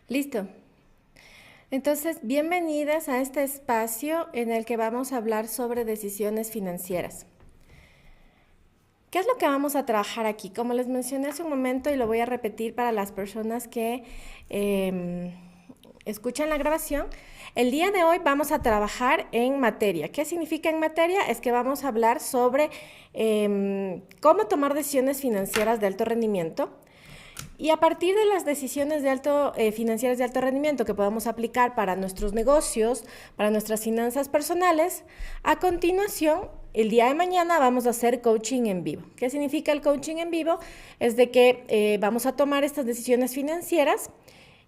Listo. Entonces, bienvenidas a este espacio en el que vamos a hablar sobre decisiones financieras. ¿Qué es lo que vamos a trabajar aquí? Como les mencioné hace un momento y lo voy a repetir para las personas que escuchan la grabación, el día de hoy vamos a trabajar en materia. ¿Qué significa en materia? Es que vamos a hablar sobre cómo tomar decisiones financieras de alto rendimiento. Y a partir de las decisiones financieras de alto rendimiento que podamos aplicar para nuestros negocios, para nuestras finanzas personales, a continuación, el día de mañana vamos a hacer coaching en vivo. ¿Qué significa el coaching en vivo? Es de que vamos a tomar estas decisiones financieras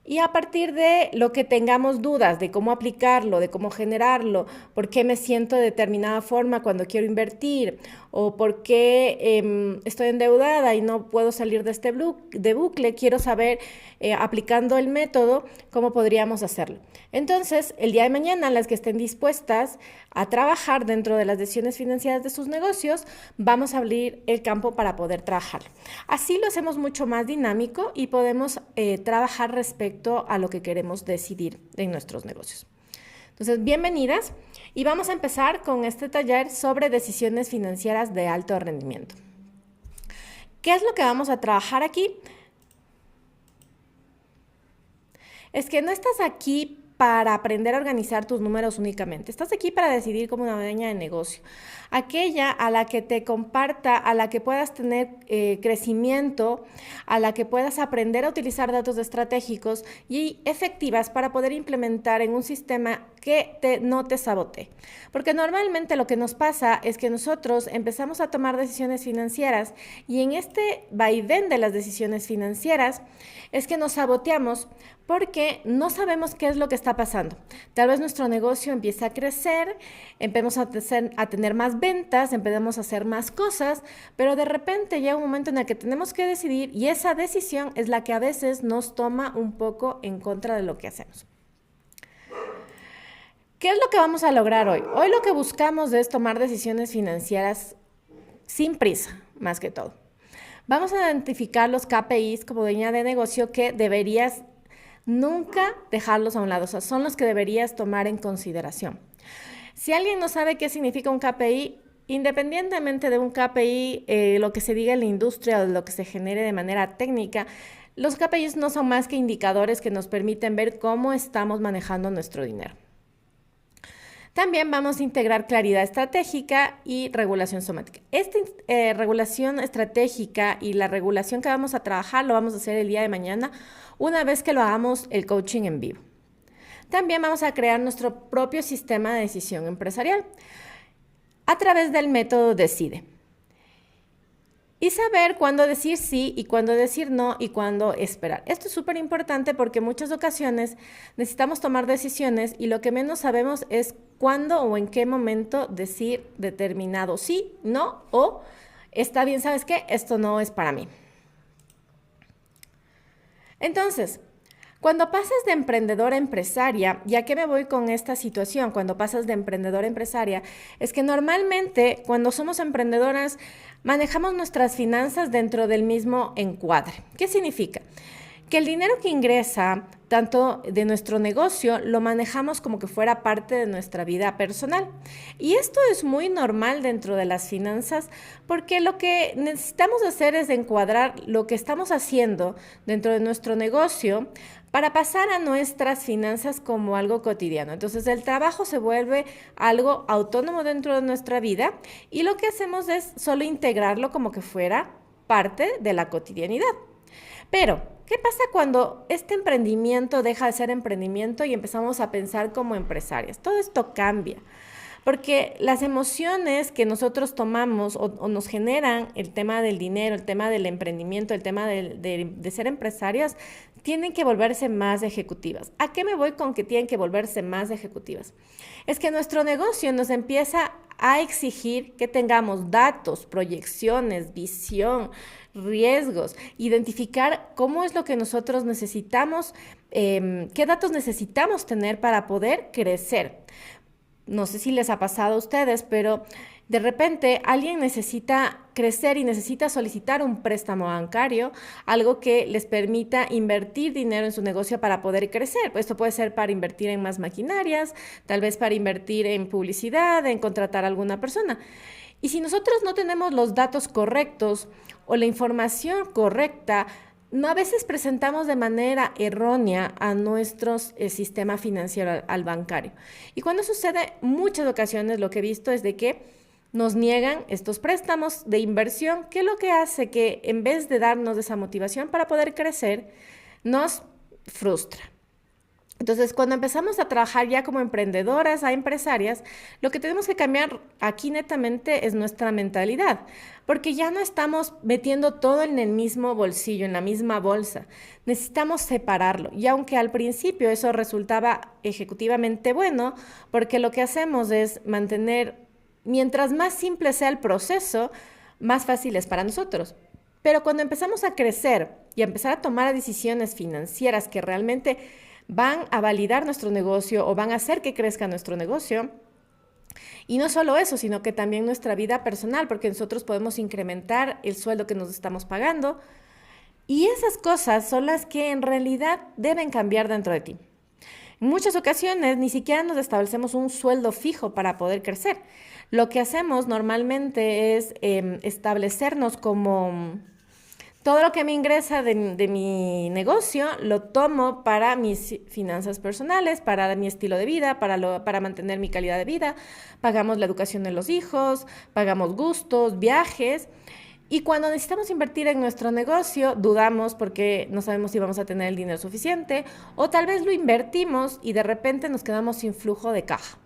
y a partir de lo que tengamos dudas de cómo aplicarlo, de cómo generarlo, por qué me siento de determinada forma cuando quiero invertir o por qué estoy endeudada y no puedo salir de este bucle, quiero saber, aplicando el método, cómo podríamos hacerlo. Entonces, el día de mañana, las que estén dispuestas a trabajar dentro de las decisiones financieras de sus negocios, vamos a abrir el campo para poder trabajarlo. Así lo hacemos mucho más dinámico y podemos trabajar respecto a lo que queremos decidir en nuestros negocios. Entonces, bienvenidas y vamos a empezar con este taller sobre decisiones financieras de alto rendimiento. ¿Qué es lo que vamos a trabajar aquí? Es que no estás aquí para aprender a organizar tus números únicamente. Estás aquí para decidir como una dueña de negocio. Aquella a la que te comparta, a la que puedas tener crecimiento, a la que puedas aprender a utilizar datos estratégicos y efectivas para poder implementar en un sistema que no te sabotee. Porque normalmente lo que nos pasa es que nosotros empezamos a tomar decisiones financieras y en este vaivén de las decisiones financieras es que nos saboteamos porque no sabemos qué es lo que está pasando. Tal vez nuestro negocio empieza a crecer, empezamos a tener más ventas, empezamos a hacer más cosas, pero de repente llega un momento en el que tenemos que decidir y esa decisión es la que a veces nos toma un poco en contra de lo que hacemos. ¿Qué es lo que vamos a lograr hoy? Hoy lo que buscamos es tomar decisiones financieras sin prisa, más que todo. Vamos a identificar los KPIs como dueña de negocio que deberías nunca dejarlos a un lado, o sea, son los que deberías tomar en consideración. Si alguien no sabe qué significa un KPI, independientemente de un KPI, lo que se diga en la industria o lo que se genere de manera técnica, los KPIs no son más que indicadores que nos permiten ver cómo estamos manejando nuestro dinero. También vamos a integrar claridad estratégica y regulación somática. Esta regulación estratégica y la regulación que vamos a trabajar lo vamos a hacer el día de mañana una vez que lo hagamos el coaching en vivo. También vamos a crear nuestro propio sistema de decisión empresarial a través del método DECIDE. Y saber cuándo decir sí y cuándo decir no y cuándo esperar. Esto es súper importante porque en muchas ocasiones necesitamos tomar decisiones y lo que menos sabemos es cuándo o en qué momento decir determinado sí, no o está bien, ¿sabes qué? Esto no es para mí. Entonces, cuando pasas de emprendedora a empresaria, ¿y a qué me voy con esta situación? Cuando pasas de emprendedora a empresaria, es que normalmente cuando somos emprendedoras manejamos nuestras finanzas dentro del mismo encuadre. ¿Qué significa? Que el dinero que ingresa, tanto de nuestro negocio, lo manejamos como que fuera parte de nuestra vida personal. Y esto es muy normal dentro de las finanzas porque lo que necesitamos hacer es encuadrar lo que estamos haciendo dentro de nuestro negocio para pasar a nuestras finanzas como algo cotidiano. Entonces el trabajo se vuelve algo autónomo dentro de nuestra vida y lo que hacemos es solo integrarlo como que fuera parte de la cotidianidad. Pero, ¿qué pasa cuando este emprendimiento deja de ser emprendimiento y empezamos a pensar como empresarias? Todo esto cambia, porque las emociones que nosotros tomamos o nos generan el tema del dinero, el tema del emprendimiento, el tema de ser empresarias, tienen que volverse más ejecutivas. ¿A qué me voy con que tienen que volverse más ejecutivas? Es que nuestro negocio nos empieza a exigir que tengamos datos, proyecciones, visión, riesgos, identificar cómo es lo que nosotros necesitamos, qué datos necesitamos tener para poder crecer. No sé si les ha pasado a ustedes, pero De repente, alguien necesita crecer y necesita solicitar un préstamo bancario, algo que les permita invertir dinero en su negocio para poder crecer. Esto puede ser para invertir en más maquinarias, tal vez para invertir en publicidad, en contratar a alguna persona. Y si nosotros no tenemos los datos correctos o la información correcta, a veces presentamos de manera errónea a nuestro sistema financiero, al bancario. Y cuando sucede, muchas ocasiones lo que he visto es de que nos niegan estos préstamos de inversión, que es lo que hace que en vez de darnos esa motivación para poder crecer, nos frustra. Entonces, cuando empezamos a trabajar ya como emprendedoras, a empresarias, lo que tenemos que cambiar aquí netamente es nuestra mentalidad, porque ya no estamos metiendo todo en el mismo bolsillo, en la misma bolsa. Necesitamos separarlo. Y aunque al principio eso resultaba ejecutivamente bueno, porque lo que hacemos es mantener, mientras más simple sea el proceso, más fácil es para nosotros. Pero cuando empezamos a crecer y a empezar a tomar decisiones financieras que realmente van a validar nuestro negocio o van a hacer que crezca nuestro negocio. Y no solo eso, sino que también nuestra vida personal, porque nosotros podemos incrementar el sueldo que nos estamos pagando. Y esas cosas son las que en realidad deben cambiar dentro de ti. En muchas ocasiones ni siquiera nos establecemos un sueldo fijo para poder crecer. Lo que hacemos normalmente es establecernos como todo lo que me ingresa de mi negocio lo tomo para mis finanzas personales, para mi estilo de vida, para mantener mi calidad de vida. Pagamos la educación de los hijos, pagamos gustos, viajes. Y cuando necesitamos invertir en nuestro negocio, dudamos porque no sabemos si vamos a tener el dinero suficiente, o tal vez lo invertimos y de repente nos quedamos sin flujo de caja.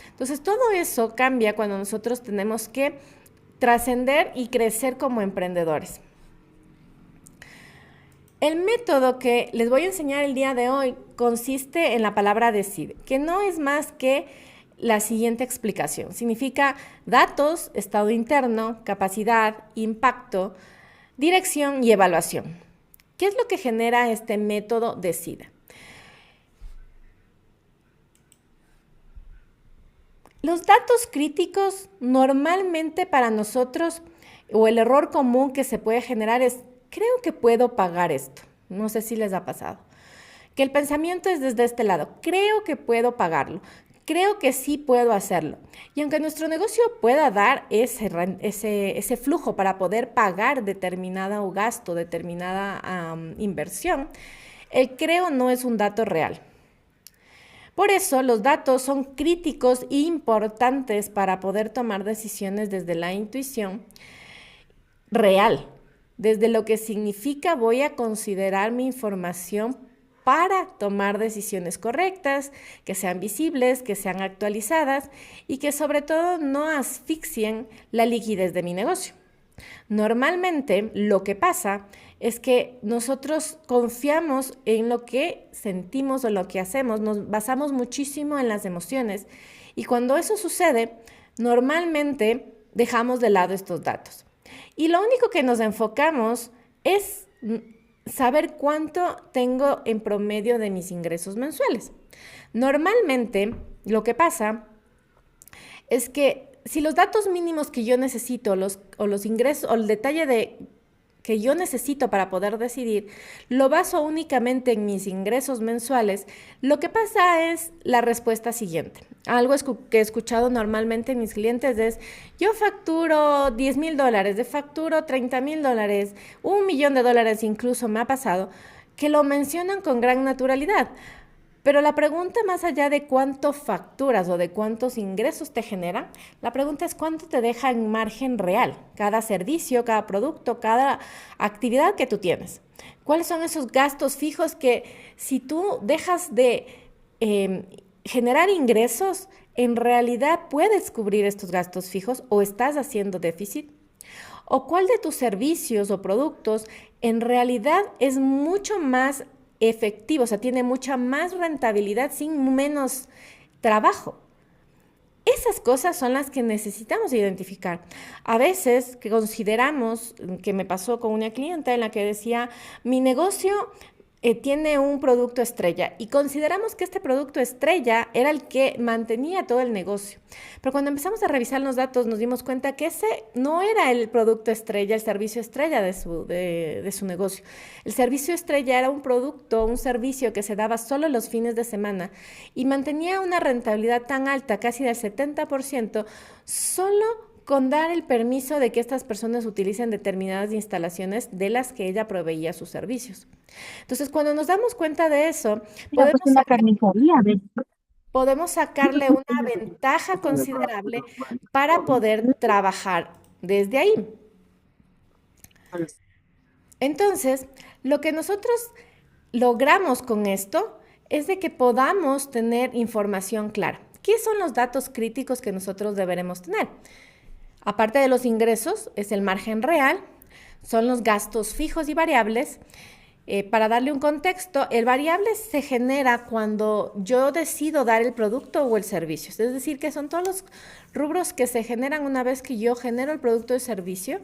Entonces, todo eso cambia cuando nosotros tenemos que trascender y crecer como emprendedores. El método que les voy a enseñar el día de hoy consiste en la palabra decide, que no es más que la siguiente explicación. Significa datos, estado interno, capacidad, impacto, dirección y evaluación. ¿Qué es lo que genera este método decide? Los datos críticos normalmente para nosotros, o el error común que se puede generar es: creo que puedo pagar esto. No sé si les ha pasado. Que el pensamiento es desde este lado. Creo que puedo pagarlo. Creo que sí puedo hacerlo. Y aunque nuestro negocio pueda dar ese flujo para poder pagar determinado gasto, determinada inversión, el creo no es un dato real. Por eso los datos son críticos e importantes para poder tomar decisiones desde la intuición real. Desde lo que significa voy a considerar mi información para tomar decisiones correctas, que sean visibles, que sean actualizadas y que sobre todo no asfixien la liquidez de mi negocio. Normalmente lo que pasa es que nosotros confiamos en lo que sentimos o lo que hacemos, nos basamos muchísimo en las emociones y cuando eso sucede, normalmente dejamos de lado estos datos. Y lo único que nos enfocamos es saber cuánto tengo en promedio de mis ingresos mensuales. Normalmente, lo que pasa es que si los datos mínimos que yo necesito, los ingresos, o el detalle que yo necesito para poder decidir, lo baso únicamente en mis ingresos mensuales, lo que pasa es la respuesta siguiente. Algo que he escuchado normalmente en mis clientes es: yo facturo $10,000, yo facturo $30,000, $1,000,000 incluso me ha pasado, que lo mencionan con gran naturalidad. Pero la pregunta, más allá de cuánto facturas o de cuántos ingresos te genera, la pregunta es cuánto te deja en margen real cada servicio, cada producto, cada actividad que tú tienes. ¿Cuáles son esos gastos fijos que si tú dejas de generar ingresos, en realidad puedes cubrir estos gastos fijos o estás haciendo déficit? ¿O cuál de tus servicios o productos en realidad es mucho más efectivo, o sea, tiene mucha más rentabilidad sin menos trabajo? Esas cosas son las que necesitamos identificar. A veces que consideramos, que me pasó con una clienta en la que decía: mi negocio tiene un producto estrella y consideramos que este producto estrella era el que mantenía todo el negocio. Pero cuando empezamos a revisar los datos nos dimos cuenta que ese no era el producto estrella, el servicio estrella de su negocio. El servicio estrella era un producto, un servicio que se daba solo los fines de semana y mantenía una rentabilidad tan alta, casi del 70%, solo con dar el permiso de que estas personas utilicen determinadas instalaciones de las que ella proveía sus servicios. Entonces, cuando nos damos cuenta de eso, Mira, pues una carnicería, ¿ves? podemos sacarle una ventaja considerable para poder trabajar desde ahí. Entonces, lo que nosotros logramos con esto es de que podamos tener información clara. ¿Qué son los datos críticos que nosotros deberemos tener? Aparte de los ingresos, es el margen real, son los gastos fijos y variables. Para darle un contexto, el variable se genera cuando yo decido dar el producto o el servicio. Es decir, que son todos los rubros que se generan una vez que yo genero el producto o el servicio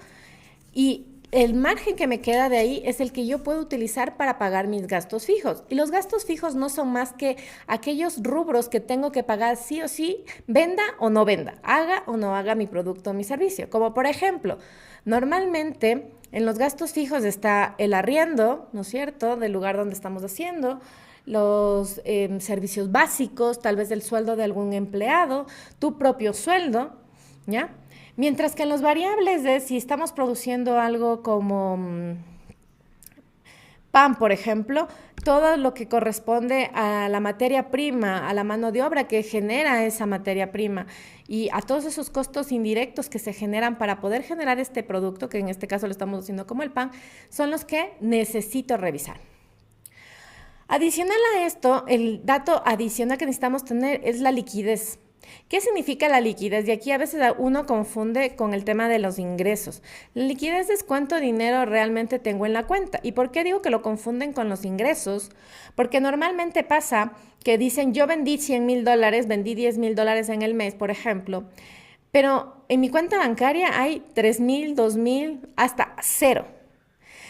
y el margen que me queda de ahí es el que yo puedo utilizar para pagar mis gastos fijos. Y los gastos fijos no son más que aquellos rubros que tengo que pagar sí o sí, venda o no venda, haga o no haga mi producto o mi servicio. Como por ejemplo, normalmente en los gastos fijos está el arriendo, ¿no es cierto?, del lugar donde estamos haciendo, los servicios básicos, tal vez el sueldo de algún empleado, tu propio sueldo, ¿ya? Mientras que en los variables de si estamos produciendo algo como pan, por ejemplo, todo lo que corresponde a la materia prima, a la mano de obra que genera esa materia prima y a todos esos costos indirectos que se generan para poder generar este producto, que en este caso lo estamos haciendo como el pan, son los que necesito revisar. Adicional a esto, el dato adicional que necesitamos tener es la liquidez. ¿Qué significa la liquidez? Y aquí a veces uno confunde con el tema de los ingresos. La liquidez es cuánto dinero realmente tengo en la cuenta. ¿Y por qué digo que lo confunden con los ingresos? Porque normalmente pasa que dicen yo vendí $100,000, vendí $10,000 en el mes, por ejemplo, pero en mi cuenta bancaria hay 3,000, 2,000, hasta cero.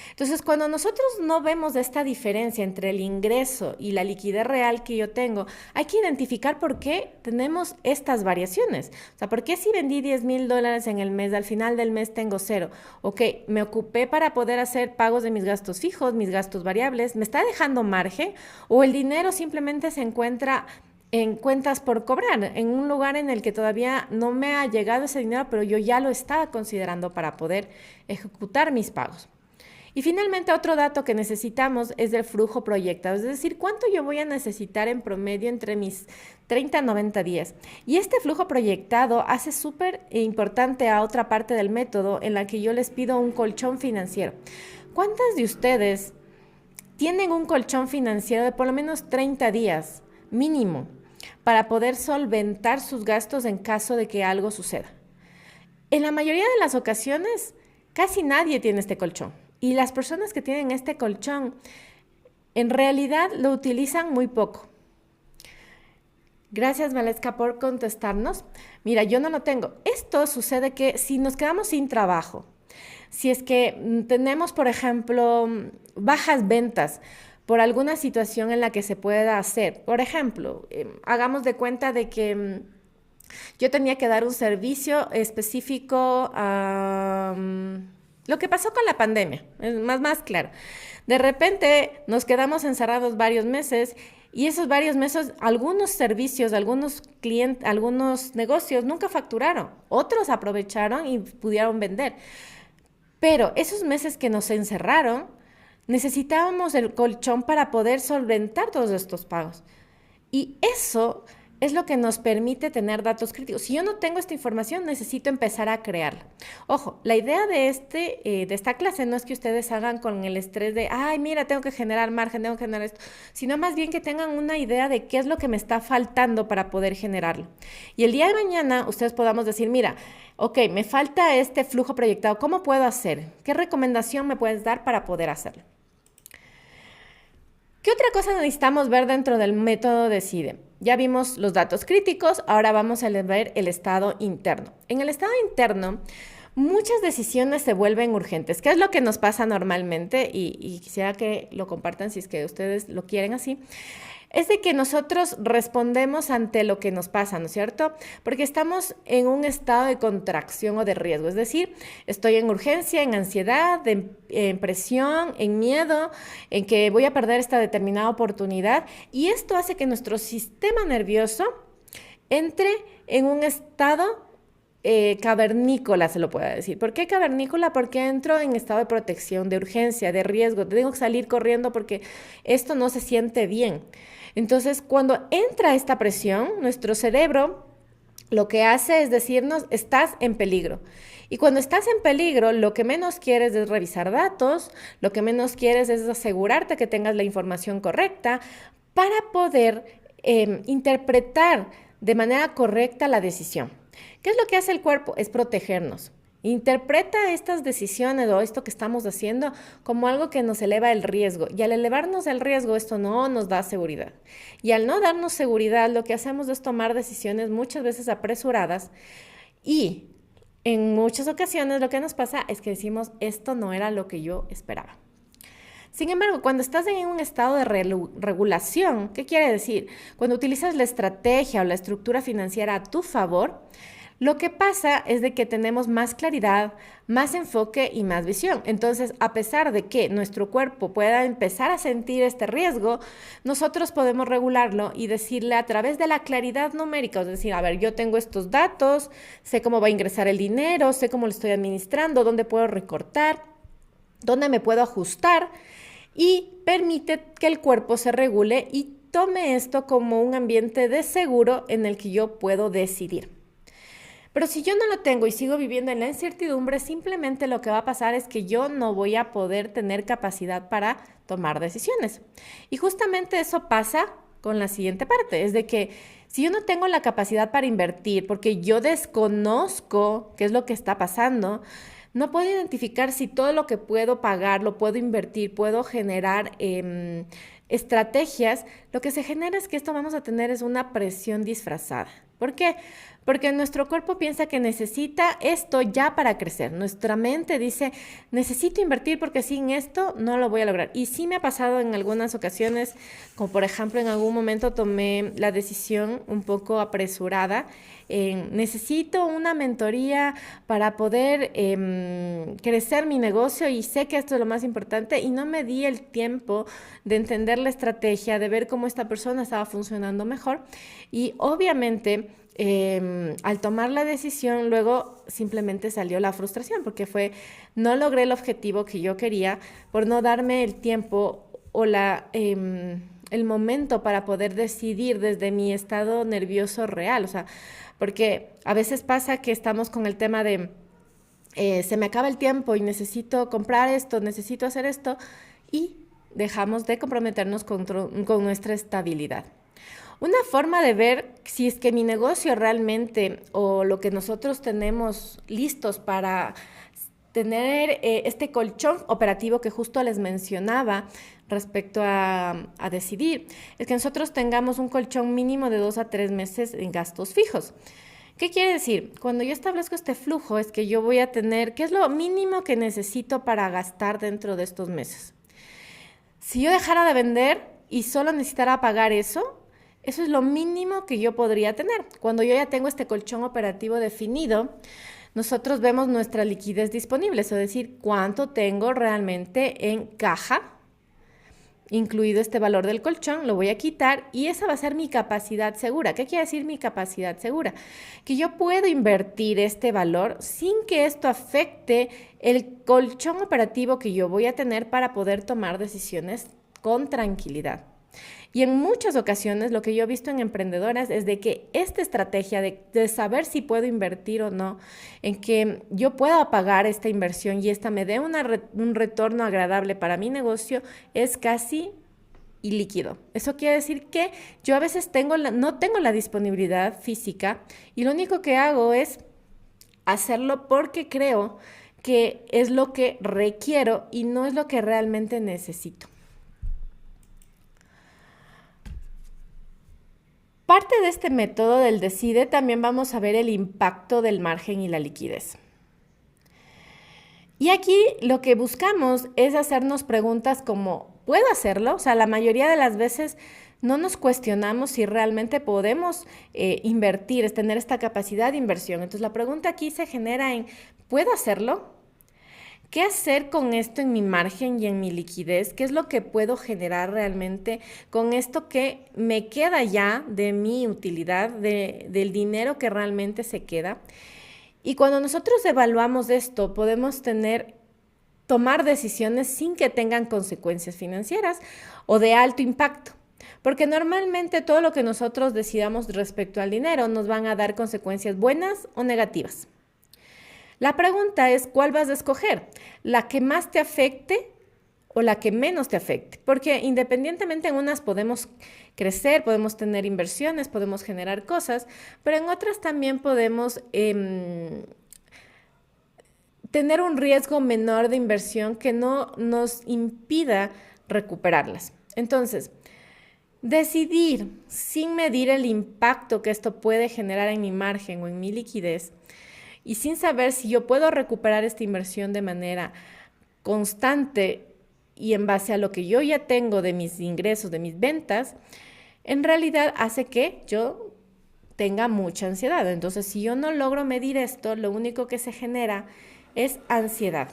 Entonces, cuando nosotros no vemos esta diferencia entre el ingreso y la liquidez real que yo tengo, hay que identificar por qué tenemos estas variaciones. O sea, ¿por qué si vendí $10,000 en el mes, al final del mes tengo cero? Ok, me ocupé para poder hacer pagos de mis gastos fijos, mis gastos variables, ¿me está dejando margen? ¿O el dinero simplemente se encuentra en cuentas por cobrar, en un lugar en el que todavía no me ha llegado ese dinero, pero yo ya lo estaba considerando para poder ejecutar mis pagos? Y finalmente otro dato que necesitamos es del flujo proyectado, es decir, cuánto yo voy a necesitar en promedio entre mis 30 a 90 días. Y este flujo proyectado hace súper importante a otra parte del método en la que yo les pido un colchón financiero. ¿Cuántas de ustedes tienen un colchón financiero de por lo menos 30 días mínimo para poder solventar sus gastos en caso de que algo suceda? En la mayoría de las ocasiones, casi nadie tiene este colchón. Y las personas que tienen este colchón, en realidad lo utilizan muy poco. Gracias, Valeska, por contestarnos. Mira, yo no lo tengo. Esto sucede que si nos quedamos sin trabajo, si es que tenemos, por ejemplo, bajas ventas por alguna situación en la que se pueda hacer. Por ejemplo, hagamos de cuenta de que yo tenía que dar un servicio específico a lo que pasó con la pandemia, es más claro. De repente nos quedamos encerrados varios meses y esos varios meses algunos servicios, algunos clientes, algunos negocios nunca facturaron, otros aprovecharon y pudieron vender. Pero esos meses que nos encerraron, necesitábamos el colchón para poder solventar todos estos pagos. Y eso es lo que nos permite tener datos críticos. Si yo no tengo esta información, necesito empezar a crearla. Ojo, la idea de esta clase no es que ustedes hagan con el estrés de, ay, mira, tengo que generar margen, tengo que generar esto, sino más bien que tengan una idea de qué es lo que me está faltando para poder generarlo. Y el día de mañana ustedes podamos decir, mira, ok, me falta este flujo proyectado, ¿cómo puedo hacer? ¿Qué recomendación me puedes dar para poder hacerlo? ¿Qué otra cosa necesitamos ver dentro del método Decide? Ya vimos los datos críticos, ahora vamos a ver el estado interno. En el estado interno muchas decisiones se vuelven urgentes. ¿Qué es lo que nos pasa normalmente? Y quisiera que lo compartan si es que ustedes lo quieren así. Es de que nosotros respondemos ante lo que nos pasa, ¿no es cierto? Porque estamos en un estado de contracción o de riesgo, es decir, estoy en urgencia, en ansiedad, en presión, en miedo, en que voy a perder esta determinada oportunidad, y esto hace que nuestro sistema nervioso entre en un estado cavernícola, se lo puedo decir. ¿Por qué cavernícola? Porque entro en estado de protección, de urgencia, de riesgo. Tengo que salir corriendo porque esto no se siente bien. Entonces, cuando entra esta presión, nuestro cerebro lo que hace es decirnos, estás en peligro. Y cuando estás en peligro, lo que menos quieres es revisar datos, lo que menos quieres es asegurarte que tengas la información correcta para poder interpretar de manera correcta la decisión. ¿Qué es lo que hace el cuerpo? Es protegernos. Interpreta estas decisiones o esto que estamos haciendo como algo que nos eleva el riesgo. Y al elevarnos el riesgo, esto no nos da seguridad. Y al no darnos seguridad, lo que hacemos es tomar decisiones muchas veces apresuradas. Y en muchas ocasiones lo que nos pasa es que decimos, esto no era lo que yo esperaba. Sin embargo, cuando estás en un estado de regulación, ¿qué quiere decir? Cuando utilizas la estrategia o la estructura financiera a tu favor, lo que pasa es de que tenemos más claridad, más enfoque y más visión. Entonces, a pesar de que nuestro cuerpo pueda empezar a sentir este riesgo, nosotros podemos regularlo y decirle a través de la claridad numérica, es decir, a ver, yo tengo estos datos, sé cómo va a ingresar el dinero, sé cómo lo estoy administrando, dónde puedo recortar, dónde me puedo ajustar, y permite que el cuerpo se regule y tome esto como un ambiente de seguro en el que yo puedo decidir. Pero si yo no lo tengo y sigo viviendo en la incertidumbre, simplemente lo que va a pasar es que yo no voy a poder tener capacidad para tomar decisiones. Y justamente eso pasa con la siguiente parte, es de que si yo no tengo la capacidad para invertir, porque yo desconozco qué es lo que está pasando, no puedo identificar si todo lo que puedo pagar, lo puedo invertir, puedo generar estrategias, lo que se genera es que esto vamos a tener es una presión disfrazada. ¿Por qué? Porque nuestro cuerpo piensa que necesita esto ya para crecer. Nuestra mente dice, necesito invertir porque sin esto no lo voy a lograr. Y sí me ha pasado en algunas ocasiones, como por ejemplo en algún momento tomé la decisión un poco apresurada. Necesito una mentoría para poder crecer mi negocio y sé que esto es lo más importante y no me di el tiempo de entender la estrategia, de ver cómo esta persona estaba funcionando mejor y obviamente al tomar la decisión luego simplemente salió la frustración porque no logré el objetivo que yo quería por no darme el tiempo o el momento para poder decidir desde mi estado nervioso real, o sea, porque a veces pasa que estamos con el tema de se me acaba el tiempo y necesito comprar esto, necesito hacer esto y dejamos de comprometernos con nuestra estabilidad. Una forma de ver si es que mi negocio realmente o lo que nosotros tenemos listos para tener este colchón operativo que justo les mencionaba respecto a decidir, es que nosotros tengamos un colchón mínimo de 2 a 3 meses en gastos fijos. ¿Qué quiere decir? Cuando yo establezco este flujo es que yo voy a tener, ¿qué es lo mínimo que necesito para gastar dentro de estos meses? Si yo dejara de vender y solo necesitara pagar eso es lo mínimo que yo podría tener. Cuando yo ya tengo este colchón operativo definido, nosotros vemos nuestra liquidez disponible, es decir, cuánto tengo realmente en caja, incluido este valor del colchón, lo voy a quitar y esa va a ser mi capacidad segura. ¿Qué quiere decir mi capacidad segura? Que yo puedo invertir este valor sin que esto afecte el colchón operativo que yo voy a tener para poder tomar decisiones con tranquilidad. Y en muchas ocasiones lo que yo he visto en emprendedoras es de que esta estrategia de saber si puedo invertir o no, en que yo pueda pagar esta inversión y esta me dé un retorno agradable para mi negocio, es casi ilíquido. Eso quiere decir que yo a veces no tengo la disponibilidad física y lo único que hago es hacerlo porque creo que es lo que requiero y no es lo que realmente necesito. Parte de este método del decide también vamos a ver el impacto del margen y la liquidez. Y aquí lo que buscamos es hacernos preguntas como, ¿puedo hacerlo? O sea, la mayoría de las veces no nos cuestionamos si realmente podemos invertir, es tener esta capacidad de inversión. Entonces la pregunta aquí se genera en, ¿puedo hacerlo? ¿Qué hacer con esto en mi margen y en mi liquidez? ¿Qué es lo que puedo generar realmente con esto que me queda ya de mi utilidad, del dinero que realmente se queda? Y cuando nosotros evaluamos esto, podemos tomar decisiones sin que tengan consecuencias financieras o de alto impacto. Porque normalmente todo lo que nosotros decidamos respecto al dinero nos van a dar consecuencias buenas o negativas. La pregunta es, ¿cuál vas a escoger? ¿La que más te afecte o la que menos te afecte? Porque independientemente en unas podemos crecer, podemos tener inversiones, podemos generar cosas, pero en otras también podemos tener un riesgo menor de inversión que no nos impida recuperarlas. Entonces, decidir sin medir el impacto que esto puede generar en mi margen o en mi liquidez y sin saber si yo puedo recuperar esta inversión de manera constante y en base a lo que yo ya tengo de mis ingresos, de mis ventas, en realidad hace que yo tenga mucha ansiedad. Entonces, si yo no logro medir esto, lo único que se genera es ansiedad.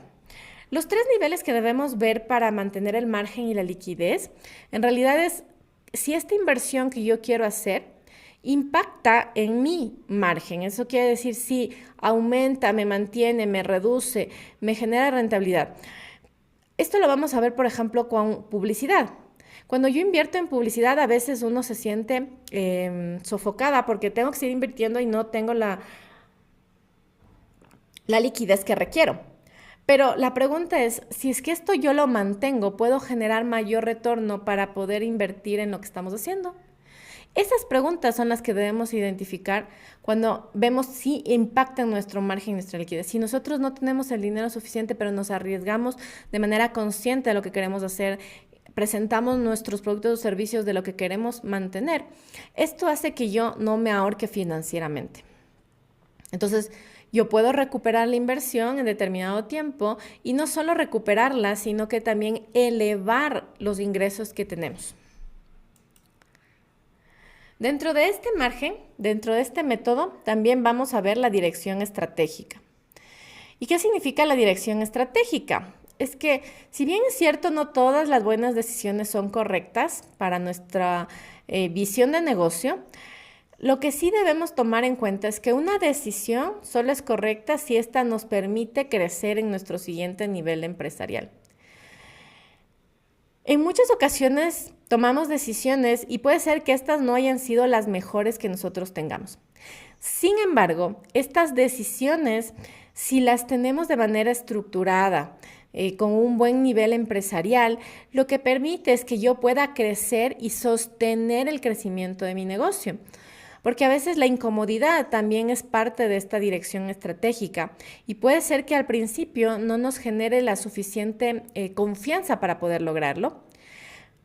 Los 3 niveles que debemos ver para mantener el margen y la liquidez, en realidad es si esta inversión que yo quiero hacer impacta en mi margen. Eso quiere decir si aumenta, me mantiene, me reduce, me genera rentabilidad. Esto lo vamos a ver, por ejemplo, con publicidad. Cuando yo invierto en publicidad, a veces uno se siente sofocada porque tengo que seguir invirtiendo y no tengo la liquidez que requiero. Pero la pregunta es, si es que esto yo lo mantengo, ¿puedo generar mayor retorno para poder invertir en lo que estamos haciendo? Esas preguntas son las que debemos identificar cuando vemos si impactan nuestro margen y nuestra liquidez. Si nosotros no tenemos el dinero suficiente, pero nos arriesgamos de manera consciente de lo que queremos hacer, presentamos nuestros productos o servicios de lo que queremos mantener, esto hace que yo no me ahorque financieramente. Entonces, yo puedo recuperar la inversión en determinado tiempo y no solo recuperarla, sino que también elevar los ingresos que tenemos. Dentro de este margen, dentro de este método, también vamos a ver la dirección estratégica. ¿Y qué significa la dirección estratégica? Es que, si bien es cierto, no todas las buenas decisiones son correctas para nuestra visión de negocio, lo que sí debemos tomar en cuenta es que una decisión solo es correcta si ésta nos permite crecer en nuestro siguiente nivel empresarial. En muchas ocasiones tomamos decisiones y puede ser que estas no hayan sido las mejores que nosotros tengamos. Sin embargo, estas decisiones, si las tenemos de manera estructurada, con un buen nivel empresarial, lo que permite es que yo pueda crecer y sostener el crecimiento de mi negocio. Porque a veces la incomodidad también es parte de esta dirección estratégica y puede ser que al principio no nos genere la suficiente confianza para poder lograrlo,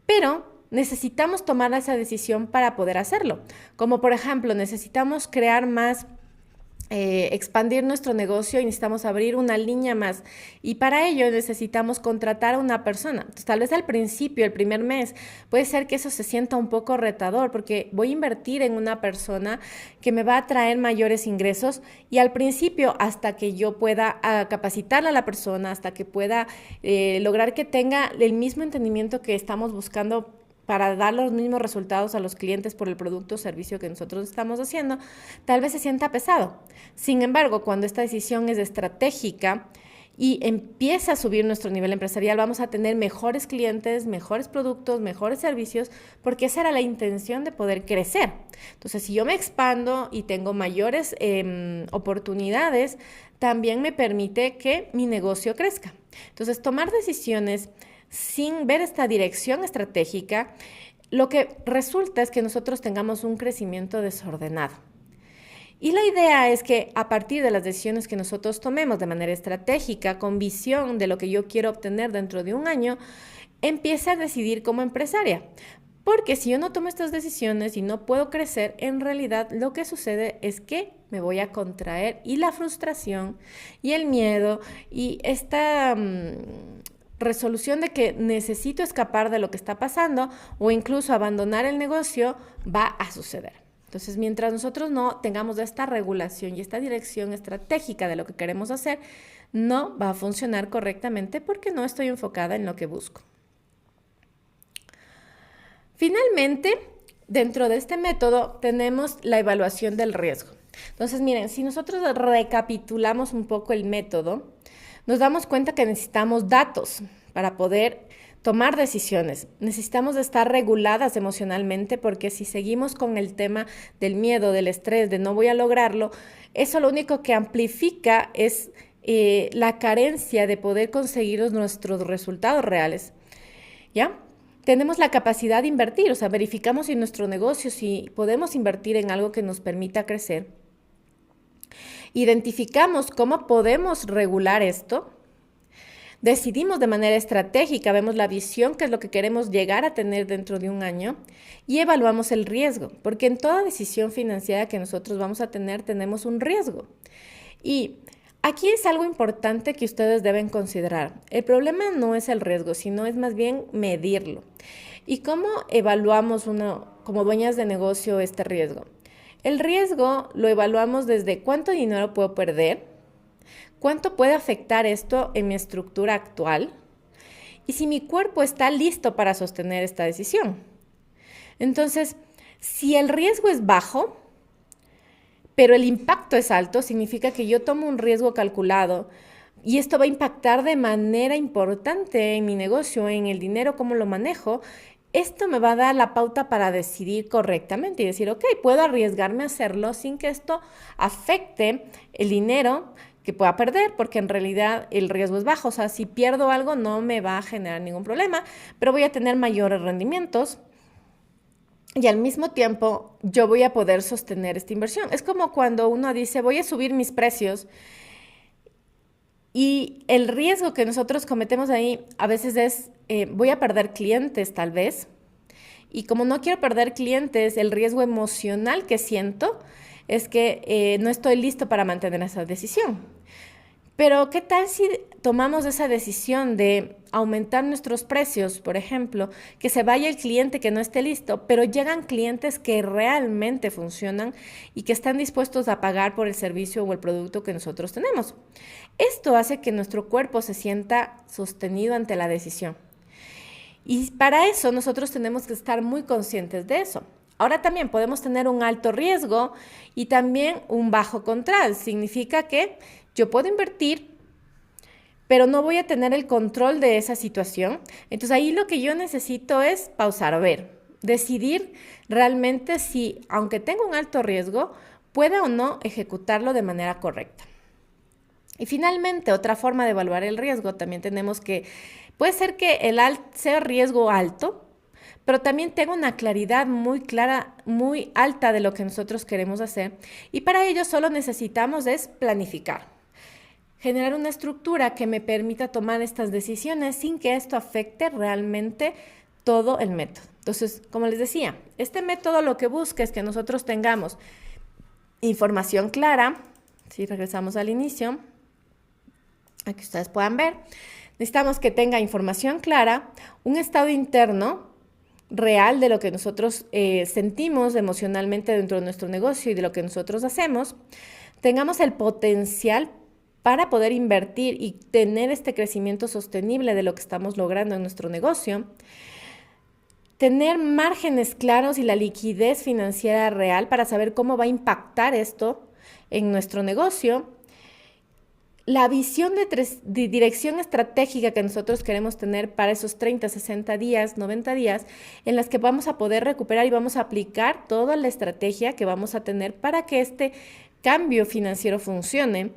pero necesitamos tomar esa decisión para poder hacerlo. Como por ejemplo, necesitamos crear más, expandir nuestro negocio y necesitamos abrir una línea más. Y para ello necesitamos contratar a una persona. Entonces, tal vez al principio, el primer mes, puede ser que eso se sienta un poco retador porque voy a invertir en una persona que me va a traer mayores ingresos y al principio, hasta que yo pueda capacitarla a la persona, hasta que pueda lograr que tenga el mismo entendimiento que estamos buscando para dar los mismos resultados a los clientes por el producto o servicio que nosotros estamos haciendo, tal vez se sienta pesado. Sin embargo, cuando esta decisión es estratégica y empieza a subir nuestro nivel empresarial, vamos a tener mejores clientes, mejores productos, mejores servicios, porque esa era la intención de poder crecer. Entonces, si yo me expando y tengo mayores oportunidades, también me permite que mi negocio crezca. Entonces, tomar decisiones sin ver esta dirección estratégica, lo que resulta es que nosotros tengamos un crecimiento desordenado. Y la idea es que a partir de las decisiones que nosotros tomemos de manera estratégica, con visión de lo que yo quiero obtener dentro de un año, empiece a decidir como empresaria. Porque si yo no tomo estas decisiones y no puedo crecer, en realidad lo que sucede es que me voy a contraer y la frustración y el miedo y esta resolución de que necesito escapar de lo que está pasando o incluso abandonar el negocio va a suceder. Entonces, mientras nosotros no tengamos esta regulación y esta dirección estratégica de lo que queremos hacer, no va a funcionar correctamente porque no estoy enfocada en lo que busco. Finalmente, dentro de este método tenemos la evaluación del riesgo. Entonces, miren, si nosotros recapitulamos un poco el método, nos damos cuenta que necesitamos datos para poder tomar decisiones. Necesitamos estar reguladas emocionalmente porque si seguimos con el tema del miedo, del estrés, de no voy a lograrlo, eso lo único que amplifica es la carencia de poder conseguir nuestros resultados reales. ¿Ya? Tenemos la capacidad de invertir, o sea, verificamos en nuestro negocio si podemos invertir en algo que nos permita crecer. Identificamos cómo podemos regular esto. Decidimos de manera estratégica, vemos la visión, que es lo que queremos llegar a tener dentro de un año, y evaluamos el riesgo, porque en toda decisión financiera que nosotros vamos a tener, tenemos un riesgo. Y aquí es algo importante que ustedes deben considerar. El problema no es el riesgo, sino es más bien medirlo. ¿Y cómo evaluamos como dueñas de negocio este riesgo? El riesgo lo evaluamos desde cuánto dinero puedo perder, cuánto puede afectar esto en mi estructura actual y si mi cuerpo está listo para sostener esta decisión. Entonces, si el riesgo es bajo, pero el impacto es alto, significa que yo tomo un riesgo calculado y esto va a impactar de manera importante en mi negocio, en el dinero, cómo lo manejo. Esto me va a dar la pauta para decidir correctamente y decir, ok, puedo arriesgarme a hacerlo sin que esto afecte el dinero que pueda perder, porque en realidad el riesgo es bajo. O sea, si pierdo algo no me va a generar ningún problema, pero voy a tener mayores rendimientos y al mismo tiempo yo voy a poder sostener esta inversión. Es como cuando uno dice, voy a subir mis precios. Y el riesgo que nosotros cometemos ahí a veces es, voy a perder clientes tal vez. Y como no quiero perder clientes, el riesgo emocional que siento es que no estoy listo para mantener esa decisión. Pero ¿qué tal si tomamos esa decisión de aumentar nuestros precios, por ejemplo, que se vaya el cliente que no esté listo, pero llegan clientes que realmente funcionan y que están dispuestos a pagar por el servicio o el producto que nosotros tenemos? Esto hace que nuestro cuerpo se sienta sostenido ante la decisión. Y para eso nosotros tenemos que estar muy conscientes de eso. Ahora también podemos tener un alto riesgo y también un bajo control. Significa que yo puedo invertir, pero no voy a tener el control de esa situación. Entonces ahí lo que yo necesito es pausar, decidir realmente si, aunque tenga un alto riesgo, pueda o no ejecutarlo de manera correcta. Y finalmente, otra forma de evaluar el riesgo, también tenemos que, puede ser que sea riesgo alto, pero también tenga una claridad muy clara, muy alta de lo que nosotros queremos hacer. Y para ello solo necesitamos es planificar. Generar una estructura que me permita tomar estas decisiones sin que esto afecte realmente todo el método. Entonces, como les decía, este método lo que busca es que nosotros tengamos información clara. Si regresamos al inicio, aquí ustedes puedan ver, necesitamos que tenga información clara, un estado interno real de lo que nosotros sentimos emocionalmente dentro de nuestro negocio y de lo que nosotros hacemos, tengamos el potencial para poder invertir y tener este crecimiento sostenible de lo que estamos logrando en nuestro negocio, tener márgenes claros y la liquidez financiera real para saber cómo va a impactar esto en nuestro negocio, la visión de dirección estratégica que nosotros queremos tener para esos 30, 60 días, 90 días, en las que vamos a poder recuperar y vamos a aplicar toda la estrategia que vamos a tener para que este cambio financiero funcione.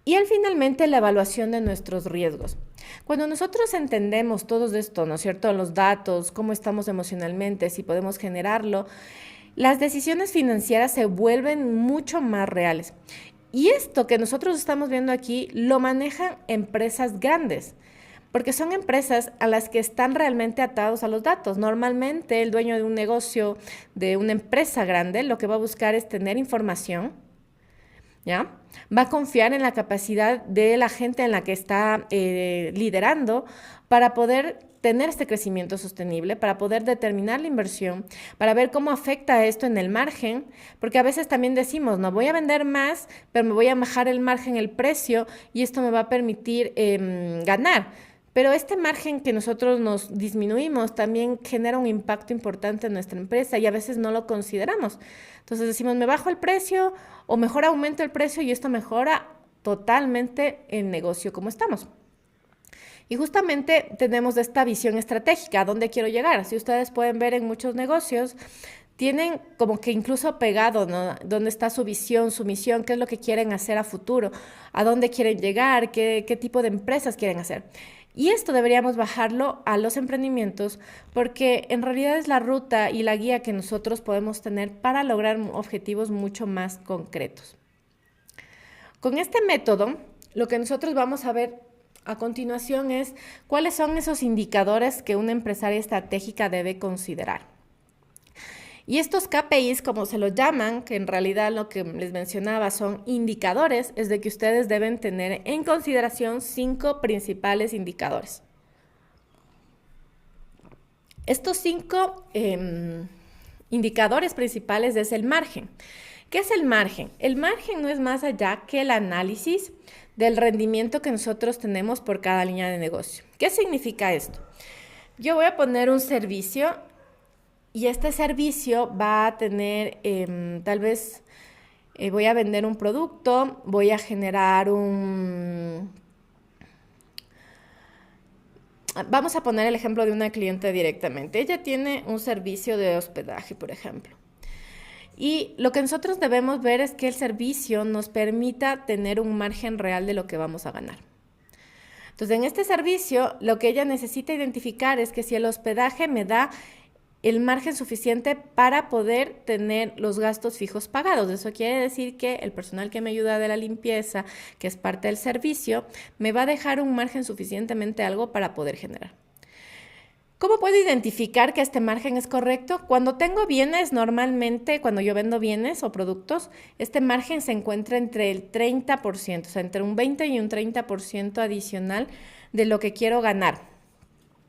Y finalmente la evaluación de nuestros riesgos. Cuando nosotros entendemos todo esto, ¿no es cierto? Los datos, cómo estamos emocionalmente, si podemos generarlo, las decisiones financieras se vuelven mucho más reales. Y esto que nosotros estamos viendo aquí lo manejan empresas grandes, porque son empresas a las que están realmente atados a los datos. Normalmente el dueño de un negocio, de una empresa grande, lo que va a buscar es tener información ¿ya? Va a confiar en la capacidad de la gente en la que está liderando para poder tener este crecimiento sostenible, para poder determinar la inversión, para ver cómo afecta esto en el margen, porque a veces también decimos, no voy a vender más, pero me voy a bajar el margen, el precio, y esto me va a permitir ganar. Pero este margen que nosotros nos disminuimos también genera un impacto importante en nuestra empresa y a veces no lo consideramos. Entonces decimos, me bajo el precio o mejor aumento el precio y esto mejora totalmente el negocio como estamos. Y justamente tenemos esta visión estratégica, ¿a dónde quiero llegar? Si ustedes pueden ver en muchos negocios, tienen como que incluso pegado, ¿no? ¿Dónde está su visión, su misión? ¿Qué es lo que quieren hacer a futuro? ¿A dónde quieren llegar? ¿Qué tipo de empresas quieren hacer? Y esto deberíamos bajarlo a los emprendimientos porque en realidad es la ruta y la guía que nosotros podemos tener para lograr objetivos mucho más concretos. Con este método, lo que nosotros vamos a ver a continuación es cuáles son esos indicadores que una empresaria estratégica debe considerar. Y estos KPIs, como se los llaman, que en realidad lo que les mencionaba son indicadores, es de que ustedes deben tener en consideración 5 principales indicadores. Estos 5 indicadores principales es el margen. ¿Qué es el margen? El margen no es más allá que el análisis del rendimiento que nosotros tenemos por cada línea de negocio. ¿Qué significa esto? Yo voy a poner un servicio y este servicio va a tener, tal vez voy a vender un producto, voy a generar Vamos a poner el ejemplo de una cliente directamente. Ella tiene un servicio de hospedaje, por ejemplo. Y lo que nosotros debemos ver es que el servicio nos permita tener un margen real de lo que vamos a ganar. Entonces, en este servicio, lo que ella necesita identificar es que si el hospedaje me da el margen suficiente para poder tener los gastos fijos pagados. Eso quiere decir que el personal que me ayuda de la limpieza, que es parte del servicio, me va a dejar un margen suficientemente algo para poder generar. ¿Cómo puedo identificar que este margen es correcto? Cuando tengo bienes, normalmente cuando yo vendo bienes o productos, este margen se encuentra entre el 30%, o sea, entre un 20 y un 30% adicional de lo que quiero ganar,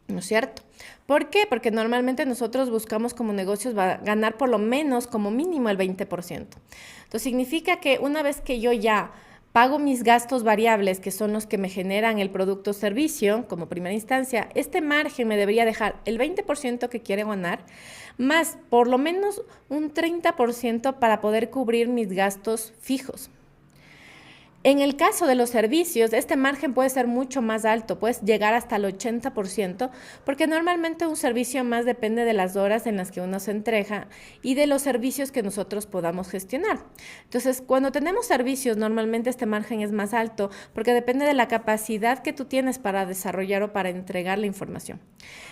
¿no es cierto? ¿Por qué? Porque normalmente nosotros buscamos como negocios ganar por lo menos como mínimo el 20%. Entonces significa que una vez que yo ya pago mis gastos variables, que son los que me generan el producto o servicio, como primera instancia, este margen me debería dejar el 20% que quiero ganar, más por lo menos un 30% para poder cubrir mis gastos fijos. En el caso de los servicios, este margen puede ser mucho más alto, puedes llegar hasta el 80%, porque normalmente un servicio más depende de las horas en las que uno se entrega y de los servicios que nosotros podamos gestionar. Entonces, cuando tenemos servicios, normalmente este margen es más alto, porque depende de la capacidad que tú tienes para desarrollar o para entregar la información.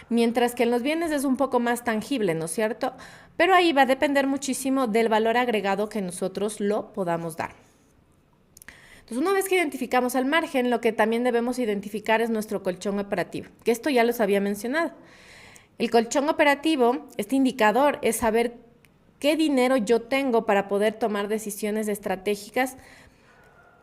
Mientras que en los bienes es un poco más tangible, ¿no es cierto? Pero ahí va a depender muchísimo del valor agregado que nosotros lo podamos dar. Entonces, una vez que identificamos el margen, lo que también debemos identificar es nuestro colchón operativo, que esto ya los había mencionado. El colchón operativo, este indicador, es saber qué dinero yo tengo para poder tomar decisiones estratégicas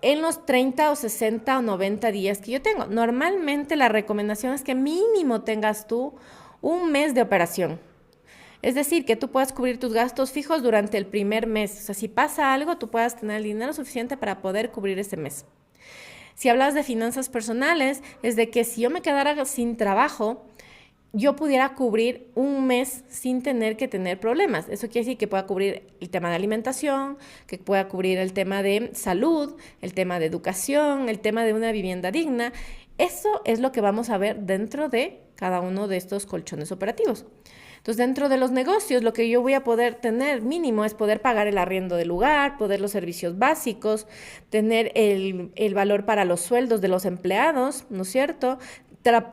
en los 30 o 60 o 90 días que yo tengo. Normalmente la recomendación es que mínimo tengas tú un mes de operación. Es decir, que tú puedas cubrir tus gastos fijos durante el primer mes. O sea, si pasa algo, tú puedas tener el dinero suficiente para poder cubrir ese mes. Si hablas de finanzas personales, es de que si yo me quedara sin trabajo, yo pudiera cubrir un mes sin tener que tener problemas. Eso quiere decir que pueda cubrir el tema de alimentación, que pueda cubrir el tema de salud, el tema de educación, el tema de una vivienda digna. Eso es lo que vamos a ver dentro de cada uno de estos colchones operativos. Entonces, dentro de los negocios, lo que yo voy a poder tener mínimo es poder pagar el arriendo del lugar, poder los servicios básicos, tener el valor para los sueldos de los empleados, ¿no es cierto?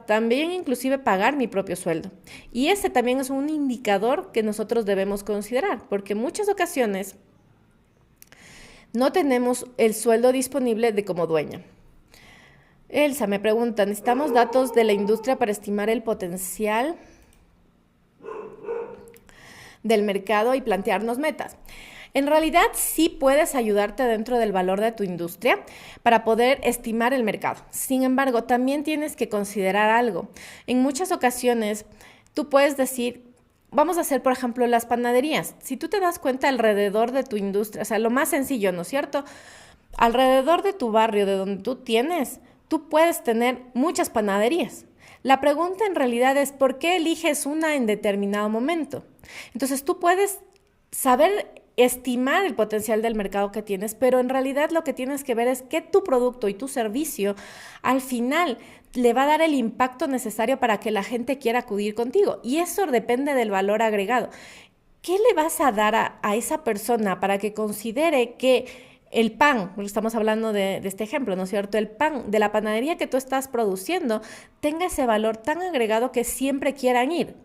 También inclusive pagar mi propio sueldo. Y ese también es un indicador que nosotros debemos considerar, porque en muchas ocasiones no tenemos el sueldo disponible de como dueña. Elsa me pregunta, ¿necesitamos datos de la industria para estimar el potencial del mercado y plantearnos metas? En realidad sí puedes ayudarte dentro del valor de tu industria para poder estimar el mercado. Sin embargo, también tienes que considerar algo. En muchas ocasiones tú puedes decir, vamos a hacer, por ejemplo, las panaderías. Si tú te das cuenta alrededor de tu industria, o sea, lo más sencillo, ¿no es cierto? Alrededor de tu barrio, de donde tú puedes tener muchas panaderías. La pregunta en realidad es, ¿por qué eliges una en determinado momento? Entonces tú puedes saber estimar el potencial del mercado que tienes, pero en realidad lo que tienes que ver es que tu producto y tu servicio al final le va a dar el impacto necesario para que la gente quiera acudir contigo. Y eso depende del valor agregado. ¿Qué le vas a dar a esa persona para que considere que el pan, estamos hablando de este ejemplo, ¿no es cierto? El pan de la panadería que tú estás produciendo tenga ese valor tan agregado que siempre quieran ir?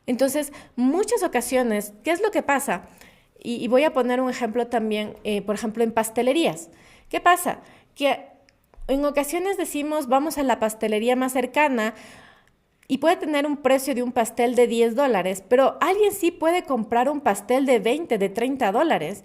Entonces, muchas ocasiones, ¿qué es lo que pasa? Y voy a poner un ejemplo también, por ejemplo, en pastelerías. ¿Qué pasa? Que en ocasiones decimos, vamos a la pastelería más cercana y puede tener un precio de un pastel de $10, pero alguien sí puede comprar un pastel de 20, de $30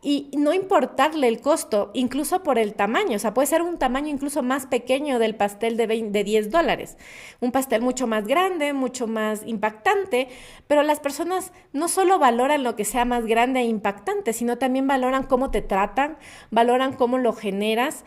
y no importarle el costo, incluso por el tamaño. O sea, puede ser un tamaño incluso más pequeño del pastel de $10. Un pastel mucho más grande, mucho más impactante, pero las personas no solo valoran lo que sea más grande e impactante, sino también valoran cómo te tratan, valoran cómo lo generas,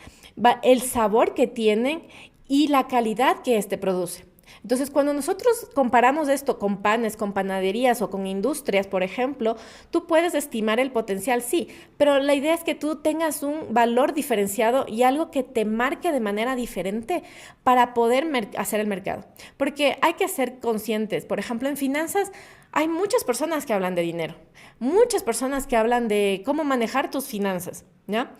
el sabor que tienen y la calidad que éste produce. Entonces, cuando nosotros comparamos esto con panes, con panaderías o con industrias, por ejemplo, tú puedes estimar el potencial, sí, pero la idea es que tú tengas un valor diferenciado y algo que te marque de manera diferente para poder hacer el mercado. Porque hay que ser conscientes. Por ejemplo, en finanzas hay muchas personas que hablan de dinero, muchas personas que hablan de cómo manejar tus finanzas, ¿ya?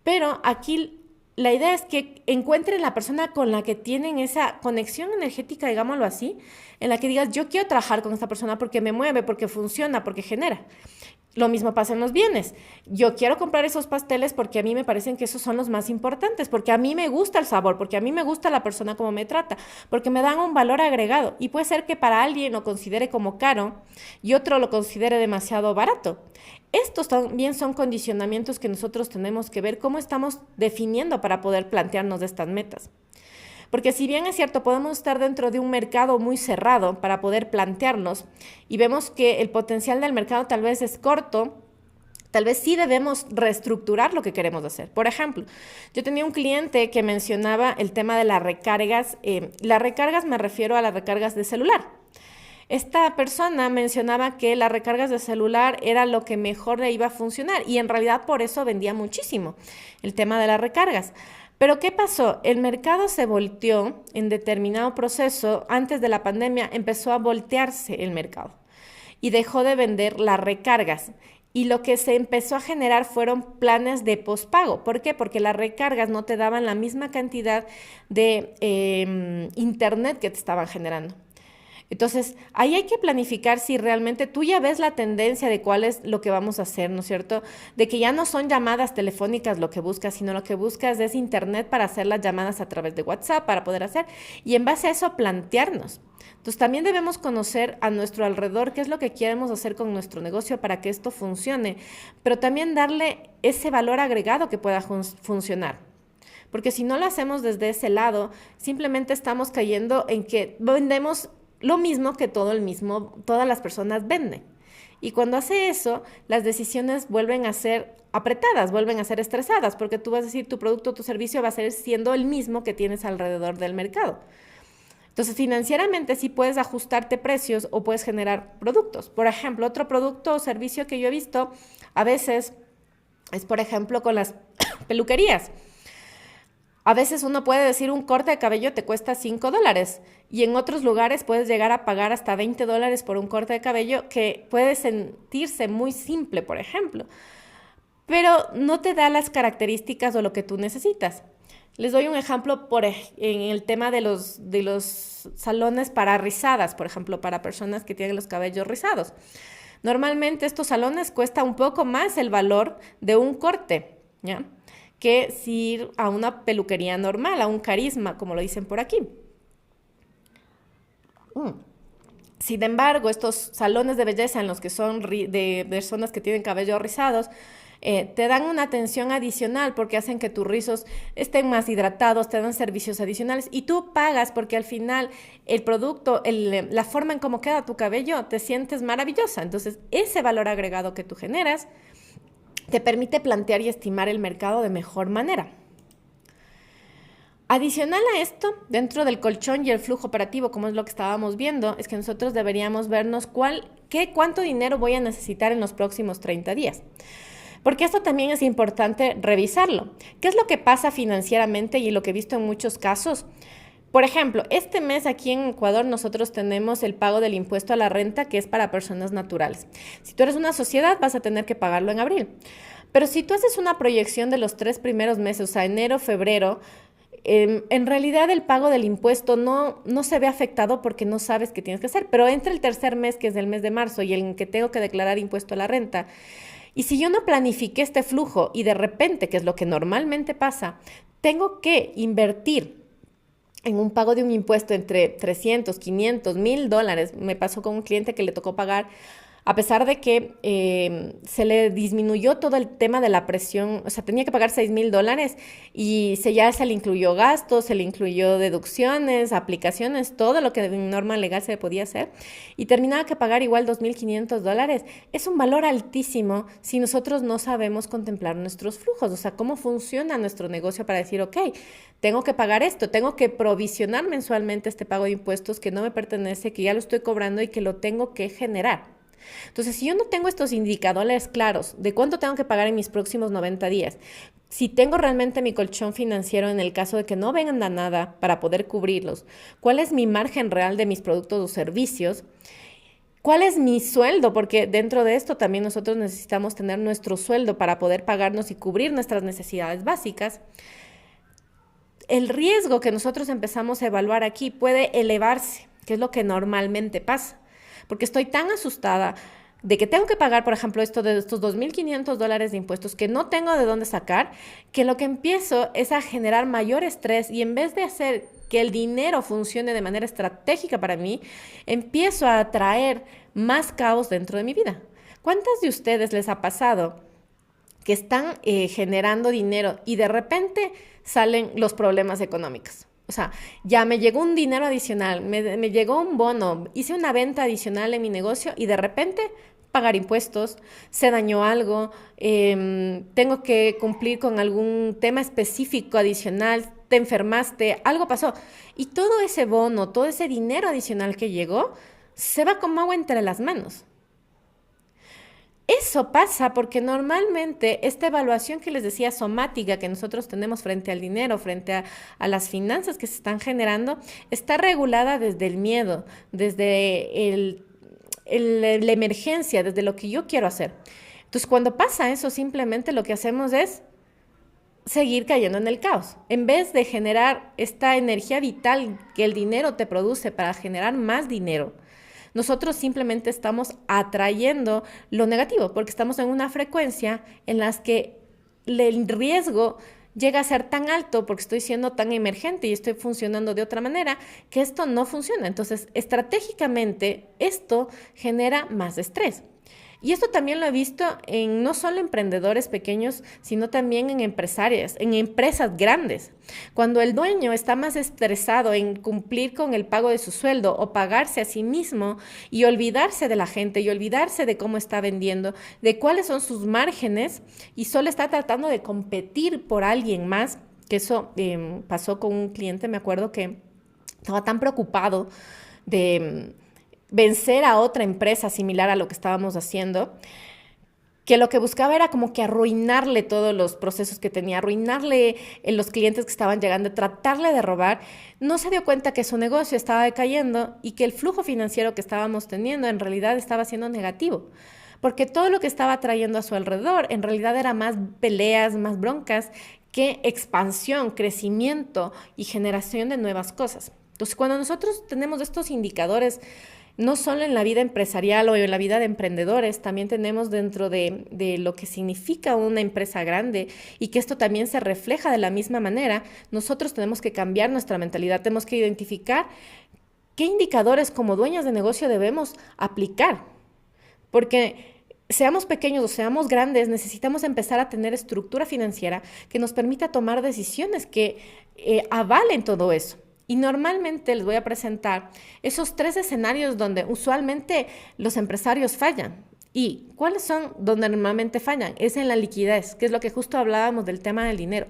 Pero aquí la idea es que encuentren la persona con la que tienen esa conexión energética, digámoslo así, en la que digas, yo quiero trabajar con esta persona porque me mueve, porque funciona, porque genera. Lo mismo pasa en los bienes. Yo quiero comprar esos pasteles porque a mí me parecen que esos son los más importantes, porque a mí me gusta el sabor, porque a mí me gusta la persona como me trata, porque me dan un valor agregado. Y puede ser que para alguien lo considere como caro y otro lo considere demasiado barato. Estos también son condicionamientos que nosotros tenemos que ver cómo estamos definiendo para poder plantearnos estas metas. Porque si bien es cierto, podemos estar dentro de un mercado muy cerrado para poder plantearnos y vemos que el potencial del mercado tal vez es corto, tal vez sí debemos reestructurar lo que queremos hacer. Por ejemplo, yo tenía un cliente que mencionaba el tema de las recargas. Las recargas me refiero a las recargas de celular. Esta persona mencionaba que las recargas de celular era lo que mejor le iba a funcionar y en realidad por eso vendía muchísimo el tema de las recargas. Pero ¿qué pasó? El mercado se volteó en determinado proceso. Antes de la pandemia empezó a voltearse el mercado y dejó de vender las recargas. Y lo que se empezó a generar fueron planes de pospago. ¿Por qué? Porque las recargas no te daban la misma cantidad de internet que te estaban generando. Entonces, ahí hay que planificar si realmente tú ya ves la tendencia de cuál es lo que vamos a hacer, ¿no es cierto? De que ya no son llamadas telefónicas lo que buscas, sino lo que buscas es internet para hacer las llamadas a través de WhatsApp, para poder hacer, y en base a eso plantearnos. Entonces, también debemos conocer a nuestro alrededor qué es lo que queremos hacer con nuestro negocio para que esto funcione, pero también darle ese valor agregado que pueda funcionar. Porque si no lo hacemos desde ese lado, simplemente estamos cayendo en que vendemos lo mismo que todas las personas venden. Y cuando hace eso, las decisiones vuelven a ser apretadas, vuelven a ser estresadas, porque tú vas a decir, tu producto o tu servicio va a ser siendo el mismo que tienes alrededor del mercado. Entonces, financieramente sí puedes ajustarte precios o puedes generar productos. Por ejemplo, otro producto o servicio que yo he visto a veces es, por ejemplo, con las peluquerías. A veces uno puede decir un corte de cabello te cuesta $5 y en otros lugares puedes llegar a pagar hasta $20 por un corte de cabello que puede sentirse muy simple, por ejemplo, pero no te da las características o lo que tú necesitas. Les doy un ejemplo en el tema de los salones para rizadas, por ejemplo, para personas que tienen los cabellos rizados. Normalmente estos salones cuesta un poco más el valor de un corte, ¿ya?, que si ir a una peluquería normal, a un carisma, como lo dicen por aquí. Sin embargo, estos salones de belleza en los que son de personas que tienen cabello rizados, te dan una atención adicional porque hacen que tus rizos estén más hidratados, te dan servicios adicionales y tú pagas porque al final el producto, la forma en cómo queda tu cabello, te sientes maravillosa. Entonces, ese valor agregado que tú generas te permite plantear y estimar el mercado de mejor manera. Adicional a esto, dentro del colchón y el flujo operativo, como es lo que estábamos viendo, es que nosotros deberíamos vernos cuánto dinero voy a necesitar en los próximos 30 días. Porque esto también es importante revisarlo. ¿Qué es lo que pasa financieramente y lo que he visto en muchos casos? Por ejemplo, este mes aquí en Ecuador nosotros tenemos el pago del impuesto a la renta que es para personas naturales. Si tú eres una sociedad vas a tener que pagarlo en abril. Pero si tú haces una proyección de los 3 primeros meses, o sea, enero, febrero, en realidad el pago del impuesto no se ve afectado porque no sabes qué tienes que hacer. Pero entre el tercer mes, que es el mes de marzo, y el en que tengo que declarar impuesto a la renta, y si yo no planifiqué este flujo y de repente, que es lo que normalmente pasa, tengo que invertir en un pago de un impuesto entre 300, 500, $1,000, me pasó con un cliente que le tocó pagar, a pesar de que se le disminuyó todo el tema de la presión, o sea, tenía que pagar $6,000 y ya se le incluyó gastos, se le incluyó deducciones, aplicaciones, todo lo que en norma legal se podía hacer, y terminaba que pagar igual $2,500. Es un valor altísimo si nosotros no sabemos contemplar nuestros flujos, o sea, cómo funciona nuestro negocio para decir, ok, tengo que pagar esto, tengo que provisionar mensualmente este pago de impuestos que no me pertenece, que ya lo estoy cobrando y que lo tengo que generar. Entonces, si yo no tengo estos indicadores claros de cuánto tengo que pagar en mis próximos 90 días, si tengo realmente mi colchón financiero en el caso de que no vengan a nada para poder cubrirlos, cuál es mi margen real de mis productos o servicios, cuál es mi sueldo, porque dentro de esto también nosotros necesitamos tener nuestro sueldo para poder pagarnos y cubrir nuestras necesidades básicas. El riesgo que nosotros empezamos a evaluar aquí puede elevarse, que es lo que normalmente pasa. Porque estoy tan asustada de que tengo que pagar, por ejemplo, estos $2,500 de impuestos que no tengo de dónde sacar, que lo que empiezo es a generar mayor estrés y en vez de hacer que el dinero funcione de manera estratégica para mí, empiezo a atraer más caos dentro de mi vida. ¿Cuántas de ustedes les ha pasado que están generando dinero y de repente salen los problemas económicos? O sea, ya me llegó un dinero adicional, me llegó un bono, hice una venta adicional en mi negocio y de repente pagar impuestos, se dañó algo, tengo que cumplir con algún tema específico adicional, te enfermaste, algo pasó. Y todo ese bono, todo ese dinero adicional que llegó, se va como agua entre las manos. Eso pasa porque normalmente esta evaluación que les decía somática que nosotros tenemos frente al dinero, frente a las finanzas que se están generando, está regulada desde el miedo, desde la emergencia, desde lo que yo quiero hacer. Entonces, cuando pasa eso, simplemente lo que hacemos es seguir cayendo en el caos. En vez de generar esta energía vital que el dinero te produce para generar más dinero, nosotros simplemente estamos atrayendo lo negativo porque estamos en una frecuencia en la que el riesgo llega a ser tan alto porque estoy siendo tan emergente y estoy funcionando de otra manera que esto no funciona. Entonces, estratégicamente, esto genera más estrés. Y esto también lo he visto en no solo emprendedores pequeños, sino también en empresarias, en empresas grandes. Cuando el dueño está más estresado en cumplir con el pago de su sueldo o pagarse a sí mismo y olvidarse de la gente y olvidarse de cómo está vendiendo, de cuáles son sus márgenes y solo está tratando de competir por alguien más, que eso pasó con un cliente, me acuerdo que estaba tan preocupado de vencer a otra empresa similar a lo que estábamos haciendo, que lo que buscaba era como que arruinarle todos los procesos que tenía, arruinarle los clientes que estaban llegando, tratarle de robar. No se dio cuenta que su negocio estaba decayendo y que el flujo financiero que estábamos teniendo en realidad estaba siendo negativo, porque todo lo que estaba trayendo a su alrededor en realidad era más peleas, más broncas que expansión, crecimiento y generación de nuevas cosas. Entonces, cuando nosotros tenemos estos indicadores, no solo en la vida empresarial o en la vida de emprendedores, también tenemos dentro de lo que significa una empresa grande y que esto también se refleja de la misma manera, nosotros tenemos que cambiar nuestra mentalidad, tenemos que identificar ¿qué indicadores como dueños de negocio debemos aplicar? Porque seamos pequeños o seamos grandes, necesitamos empezar a tener estructura financiera que nos permita tomar decisiones que avalen todo eso. Y normalmente les voy a presentar esos 3 escenarios donde usualmente los empresarios fallan. ¿Y cuáles son donde normalmente fallan? Es en la liquidez, que es lo que justo hablábamos del tema del dinero.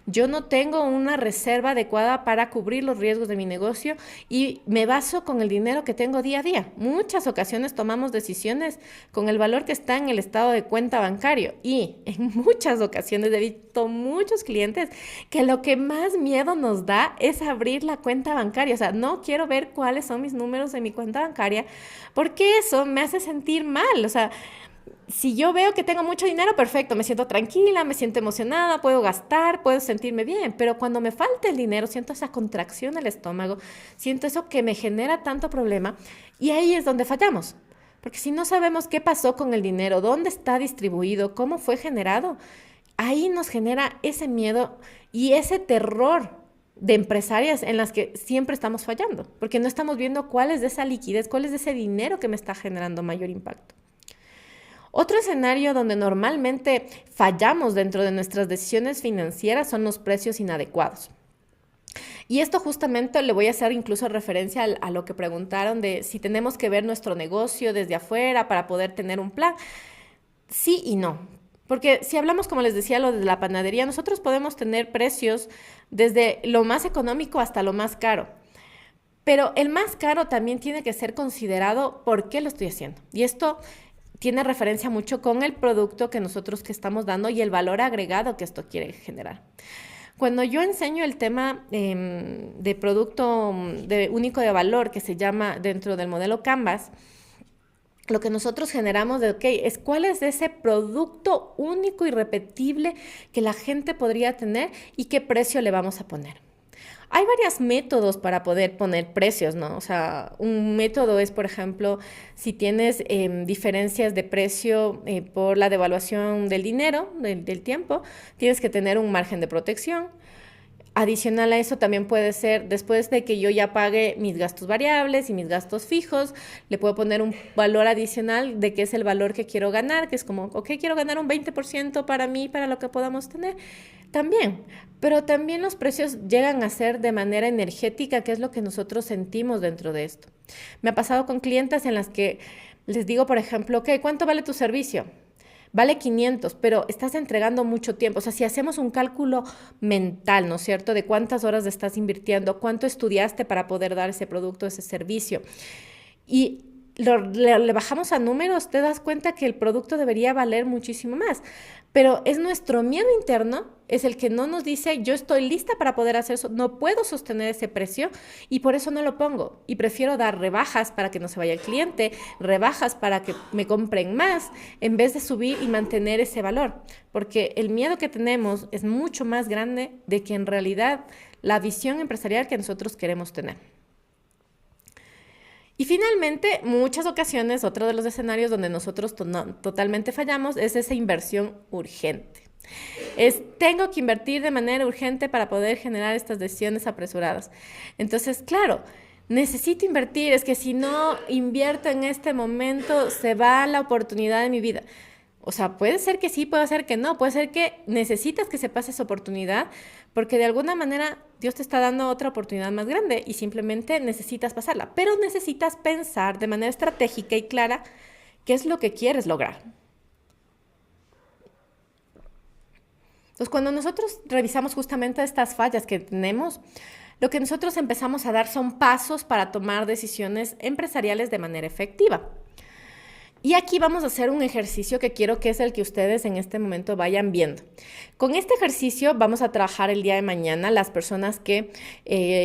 Yo no tengo una reserva adecuada para cubrir los riesgos de mi negocio y me baso con el dinero que tengo día a día. Muchas ocasiones tomamos decisiones con el valor que está en el estado de cuenta bancario y en muchas ocasiones he visto muchos clientes que lo que más miedo nos da es abrir la cuenta bancaria. O sea, no quiero ver cuáles son mis números de mi cuenta bancaria porque eso me hace sentir mal. O sea, si yo veo que tengo mucho dinero, perfecto, me siento tranquila, me siento emocionada, puedo gastar, puedo sentirme bien, pero cuando me falta el dinero, siento esa contracción del estómago, siento eso que me genera tanto problema y ahí es donde fallamos. Porque si no sabemos qué pasó con el dinero, dónde está distribuido, cómo fue generado, ahí nos genera ese miedo y ese terror de empresarias en las que siempre estamos fallando, porque no estamos viendo cuál es de esa liquidez, cuál es de ese dinero que me está generando mayor impacto. Otro escenario donde normalmente fallamos dentro de nuestras decisiones financieras son los precios inadecuados. Y esto justamente le voy a hacer incluso referencia a lo que preguntaron de si tenemos que ver nuestro negocio desde afuera para poder tener un plan. Sí y no. Porque si hablamos, como les decía, lo de la panadería, nosotros podemos tener precios desde lo más económico hasta lo más caro. Pero el más caro también tiene que ser considerado por qué lo estoy haciendo. Y esto tiene referencia mucho con el producto que nosotros que estamos dando y el valor agregado que esto quiere generar. Cuando yo enseño el tema de producto único de valor que se llama dentro del modelo Canvas, lo que nosotros generamos es cuál es ese producto único y repetible que la gente podría tener y qué precio le vamos a poner. Hay varios métodos para poder poner precios, ¿no? O sea, un método es, por ejemplo, si tienes diferencias de precio por la devaluación del dinero, del tiempo, tienes que tener un margen de protección. Adicional a eso también puede ser, después de que yo ya pague mis gastos variables y mis gastos fijos, le puedo poner un valor adicional de qué es el valor que quiero ganar, que es como, ok, quiero ganar un 20% para mí, para lo que podamos tener. También, pero también los precios llegan a ser de manera energética, que es lo que nosotros sentimos dentro de esto. Me ha pasado con clientes en las que les digo, por ejemplo, ok, ¿cuánto vale tu servicio? Vale 500, pero estás entregando mucho tiempo. O sea, si hacemos un cálculo mental, ¿no es cierto?, de cuántas horas estás invirtiendo, cuánto estudiaste para poder dar ese producto, ese servicio, y le bajamos a números, te das cuenta que el producto debería valer muchísimo más. Pero es nuestro miedo interno, es el que no nos dice, yo estoy lista para poder hacer eso, no puedo sostener ese precio y por eso no lo pongo. Y prefiero dar rebajas para que no se vaya el cliente, rebajas para que me compren más, en vez de subir y mantener ese valor. Porque el miedo que tenemos es mucho más grande de que en realidad la visión empresarial que nosotros queremos tener. Y finalmente, muchas ocasiones, otro de los escenarios donde nosotros totalmente fallamos es esa inversión urgente. Tengo que invertir de manera urgente para poder generar estas decisiones apresuradas. Entonces, claro, necesito invertir, es que si no invierto en este momento, se va la oportunidad de mi vida. O sea, puede ser que sí, puede ser que no, puede ser que necesitas que se pase esa oportunidad porque de alguna manera Dios te está dando otra oportunidad más grande y simplemente necesitas pasarla, pero necesitas pensar de manera estratégica y clara qué es lo que quieres lograr. Entonces, cuando nosotros revisamos justamente estas fallas que tenemos, lo que nosotros empezamos a dar son pasos para tomar decisiones empresariales de manera efectiva. Y aquí vamos a hacer un ejercicio que quiero que es el que ustedes en este momento vayan viendo. Con este ejercicio vamos a trabajar el día de mañana las personas que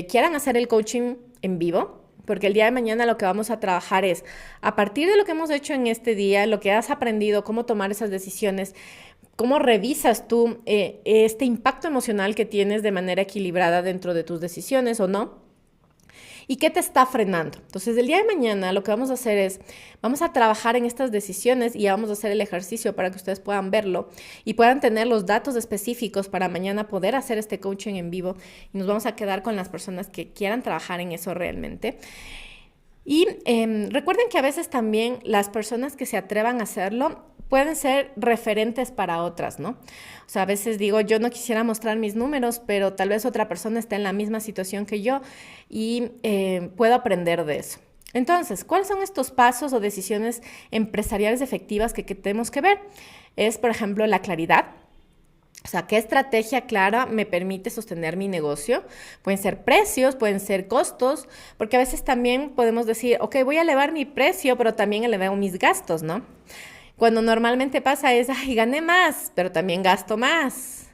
quieran hacer el coaching en vivo, porque el día de mañana lo que vamos a trabajar es, a partir de lo que hemos hecho en este día, lo que has aprendido, cómo tomar esas decisiones, cómo revisas tú este impacto emocional que tienes de manera equilibrada dentro de tus decisiones o no. ¿Y qué te está frenando? Entonces, el día de mañana lo que vamos a hacer es, vamos a trabajar en estas decisiones y vamos a hacer el ejercicio para que ustedes puedan verlo y puedan tener los datos específicos para mañana poder hacer este coaching en vivo y nos vamos a quedar con las personas que quieran trabajar en eso realmente. Y recuerden que a veces también las personas que se atrevan a hacerlo pueden ser referentes para otras, ¿no? O sea, a veces digo, yo no quisiera mostrar mis números, pero tal vez otra persona está en la misma situación que yo y puedo aprender de eso. Entonces, ¿cuáles son estos pasos o decisiones empresariales efectivas que tenemos que ver? Es, por ejemplo, la claridad. O sea, ¿qué estrategia clara me permite sostener mi negocio? Pueden ser precios, pueden ser costos, porque a veces también podemos decir, ok, voy a elevar mi precio, pero también elevo mis gastos, ¿no? Cuando normalmente pasa es, ay, gané más, pero también gasto más.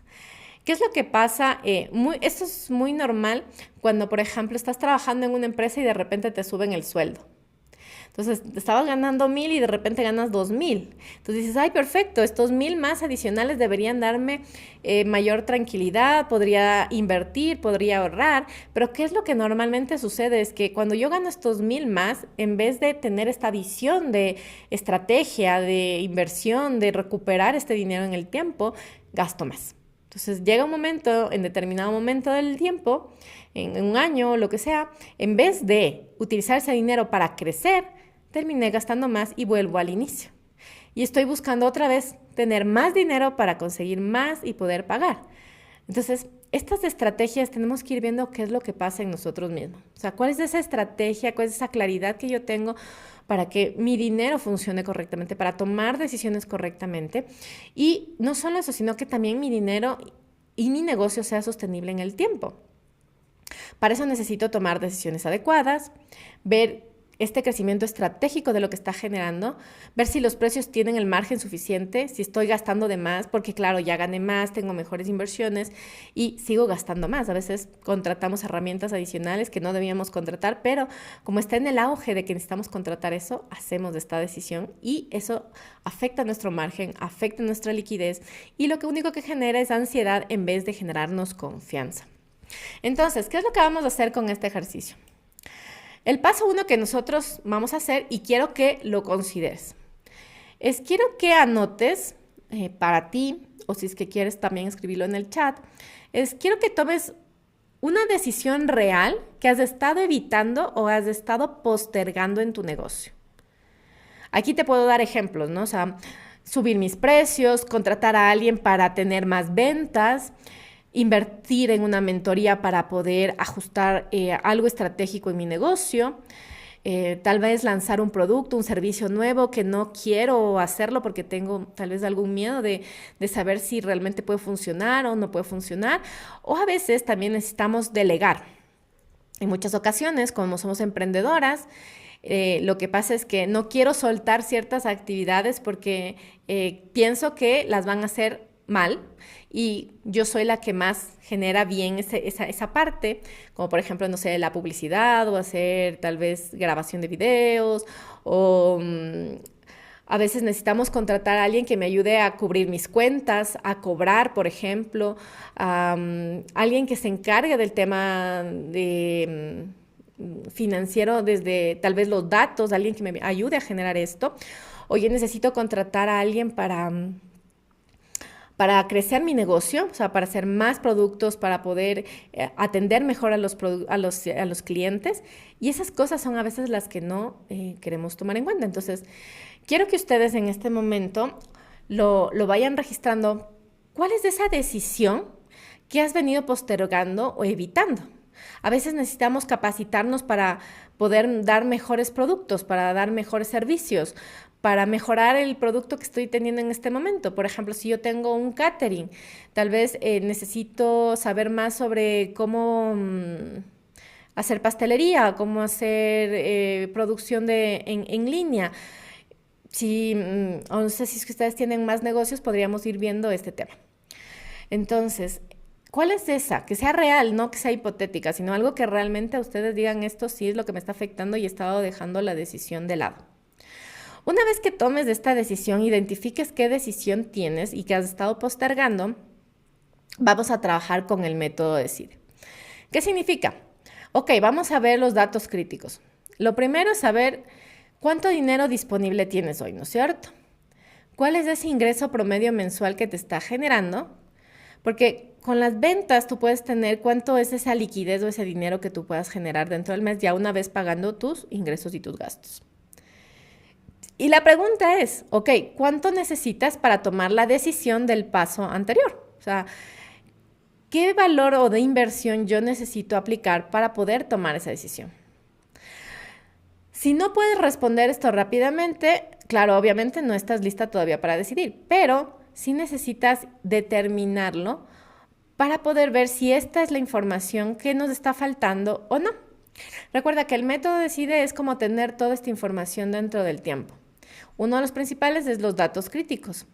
¿Qué es lo que pasa? Esto es muy normal cuando, por ejemplo, estás trabajando en una empresa y de repente te suben el sueldo. Entonces, estabas ganando 1,000 y de repente ganas 2,000. Entonces dices, ay, perfecto, estos 1,000 más adicionales deberían darme mayor tranquilidad, podría invertir, podría ahorrar. Pero ¿qué es lo que normalmente sucede? Es que cuando yo gano estos 1,000 más, en vez de tener esta visión de estrategia, de inversión, de recuperar este dinero en el tiempo, gasto más. Entonces llega un momento, en determinado momento del tiempo, en un año o lo que sea, en vez de utilizar ese dinero para crecer, terminé gastando más y vuelvo al inicio. Y estoy buscando otra vez tener más dinero para conseguir más y poder pagar. Entonces, estas estrategias tenemos que ir viendo qué es lo que pasa en nosotros mismos. O sea, cuál es esa estrategia, cuál es esa claridad que yo tengo para que mi dinero funcione correctamente, para tomar decisiones correctamente. Y no solo eso, sino que también mi dinero y mi negocio sea sostenible en el tiempo. Para eso necesito tomar decisiones adecuadas, ver este crecimiento estratégico de lo que está generando, ver si los precios tienen el margen suficiente, si estoy gastando de más, porque claro, ya gané más, tengo mejores inversiones y sigo gastando más. A veces contratamos herramientas adicionales que no debíamos contratar, pero como está en el auge de que necesitamos contratar eso, hacemos esta decisión y eso afecta nuestro margen, afecta nuestra liquidez y lo único que genera es ansiedad en vez de generarnos confianza. Entonces, ¿qué es lo que vamos a hacer con este ejercicio? El paso 1 que nosotros vamos a hacer, y quiero que lo consideres, quiero que anotes para ti, o si es que quieres también escribirlo en el chat, quiero que tomes una decisión real que has estado evitando o has estado postergando en tu negocio. Aquí te puedo dar ejemplos, ¿no? O sea, subir mis precios, contratar a alguien para tener más ventas, invertir en una mentoría para poder ajustar algo estratégico en mi negocio, tal vez lanzar un producto, un servicio nuevo que no quiero hacerlo porque tengo tal vez algún miedo de saber si realmente puede funcionar o no puede funcionar. O a veces también necesitamos delegar. En muchas ocasiones, como somos emprendedoras, lo que pasa es que no quiero soltar ciertas actividades porque pienso que las van a hacer mal y yo soy la que más genera bien esa parte, como por ejemplo, no sé, la publicidad o hacer tal vez grabación de videos o a veces necesitamos contratar a alguien que me ayude a cubrir mis cuentas, a cobrar, por ejemplo, alguien que se encargue del tema de financiero desde tal vez los datos, alguien que me ayude a generar esto. O yo necesito contratar a alguien para crecer mi negocio, o sea, para hacer más productos, para poder atender mejor a los clientes. Y esas cosas son a veces las que no queremos tomar en cuenta. Entonces, quiero que ustedes en este momento lo vayan registrando. ¿Cuál es esa decisión que has venido postergando o evitando? A veces necesitamos capacitarnos para poder dar mejores productos, para dar mejores servicios, para mejorar el producto que estoy teniendo en este momento. Por ejemplo, si yo tengo un catering, tal vez necesito saber más sobre cómo hacer pastelería, cómo hacer producción en línea. No sé si ustedes tienen más negocios, podríamos ir viendo este tema. Entonces, ¿cuál es esa? Que sea real, no que sea hipotética, sino algo que realmente a ustedes digan esto sí es lo que me está afectando y he estado dejando la decisión de lado. Una vez que tomes esta decisión, identifiques qué decisión tienes y que has estado postergando, vamos a trabajar con el método Decide. ¿Qué significa? Ok, vamos a ver los datos críticos. Lo primero es saber cuánto dinero disponible tienes hoy, ¿no es cierto? ¿Cuál es ese ingreso promedio mensual que te está generando? Porque con las ventas tú puedes tener cuánto es esa liquidez o ese dinero que tú puedas generar dentro del mes, ya una vez pagando tus ingresos y tus gastos. Y la pregunta es, ok, ¿cuánto necesitas para tomar la decisión del paso anterior? O sea, ¿qué valor o de inversión yo necesito aplicar para poder tomar esa decisión? Si no puedes responder esto rápidamente, claro, obviamente no estás lista todavía para decidir, pero sí necesitas determinarlo para poder ver si esta es la información que nos está faltando o no. Recuerda que el método Decide es como tener toda esta información dentro del tiempo. Uno de los principales es los datos críticos.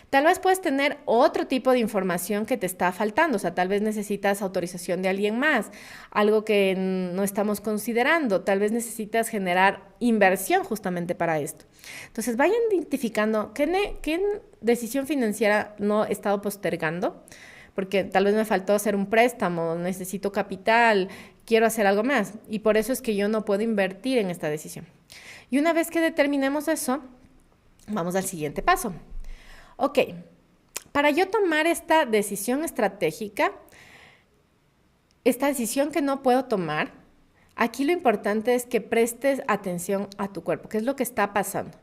Tal vez puedes tener otro tipo de información que te está faltando, o sea, tal vez necesitas autorización de alguien más, algo que no estamos considerando, tal vez necesitas generar inversión justamente para esto. Entonces, vayan identificando qué decisión financiera no he estado postergando, porque tal vez me faltó hacer un préstamo, necesito capital, quiero hacer algo más, y por eso es que yo no puedo invertir en esta decisión. Y una vez que determinemos eso, vamos al siguiente paso. Ok, para yo tomar esta decisión estratégica, esta decisión que no puedo tomar, aquí lo importante es que prestes atención a tu cuerpo, qué es lo que está pasando.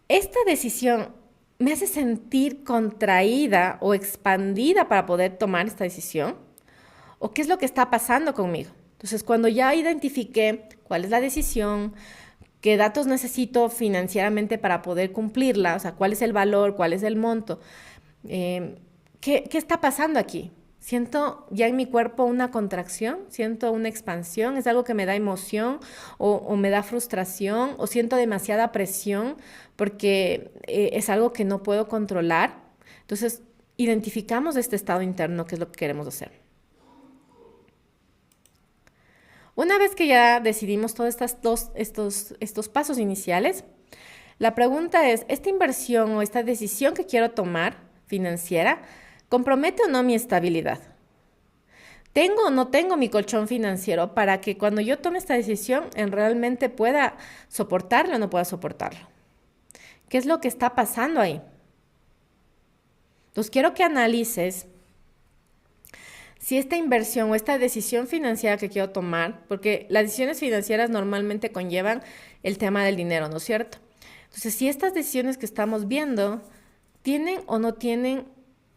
Esta decisión me hace sentir contraída o expandida para poder tomar esta decisión, o qué es lo que está pasando conmigo. Entonces, cuando ya identifiqué cuál es la decisión, qué datos necesito financieramente para poder cumplirla, o sea, cuál es el valor, cuál es el monto, ¿qué está pasando aquí? Siento ya en mi cuerpo una contracción, siento una expansión, es algo que me da emoción o me da frustración o siento demasiada presión porque es algo que no puedo controlar. Entonces, identificamos este estado interno, que es lo que queremos hacer. Una vez que ya decidimos todos estos pasos iniciales, la pregunta es, ¿esta inversión o esta decisión que quiero tomar financiera compromete o no mi estabilidad? ¿Tengo o no tengo mi colchón financiero para que cuando yo tome esta decisión realmente pueda soportarlo o no pueda soportarlo? ¿Qué es lo que está pasando ahí? Entonces quiero que analices si esta inversión o esta decisión financiera que quiero tomar, porque las decisiones financieras normalmente conllevan el tema del dinero, ¿no es cierto? Entonces, si estas decisiones que estamos viendo tienen o no tienen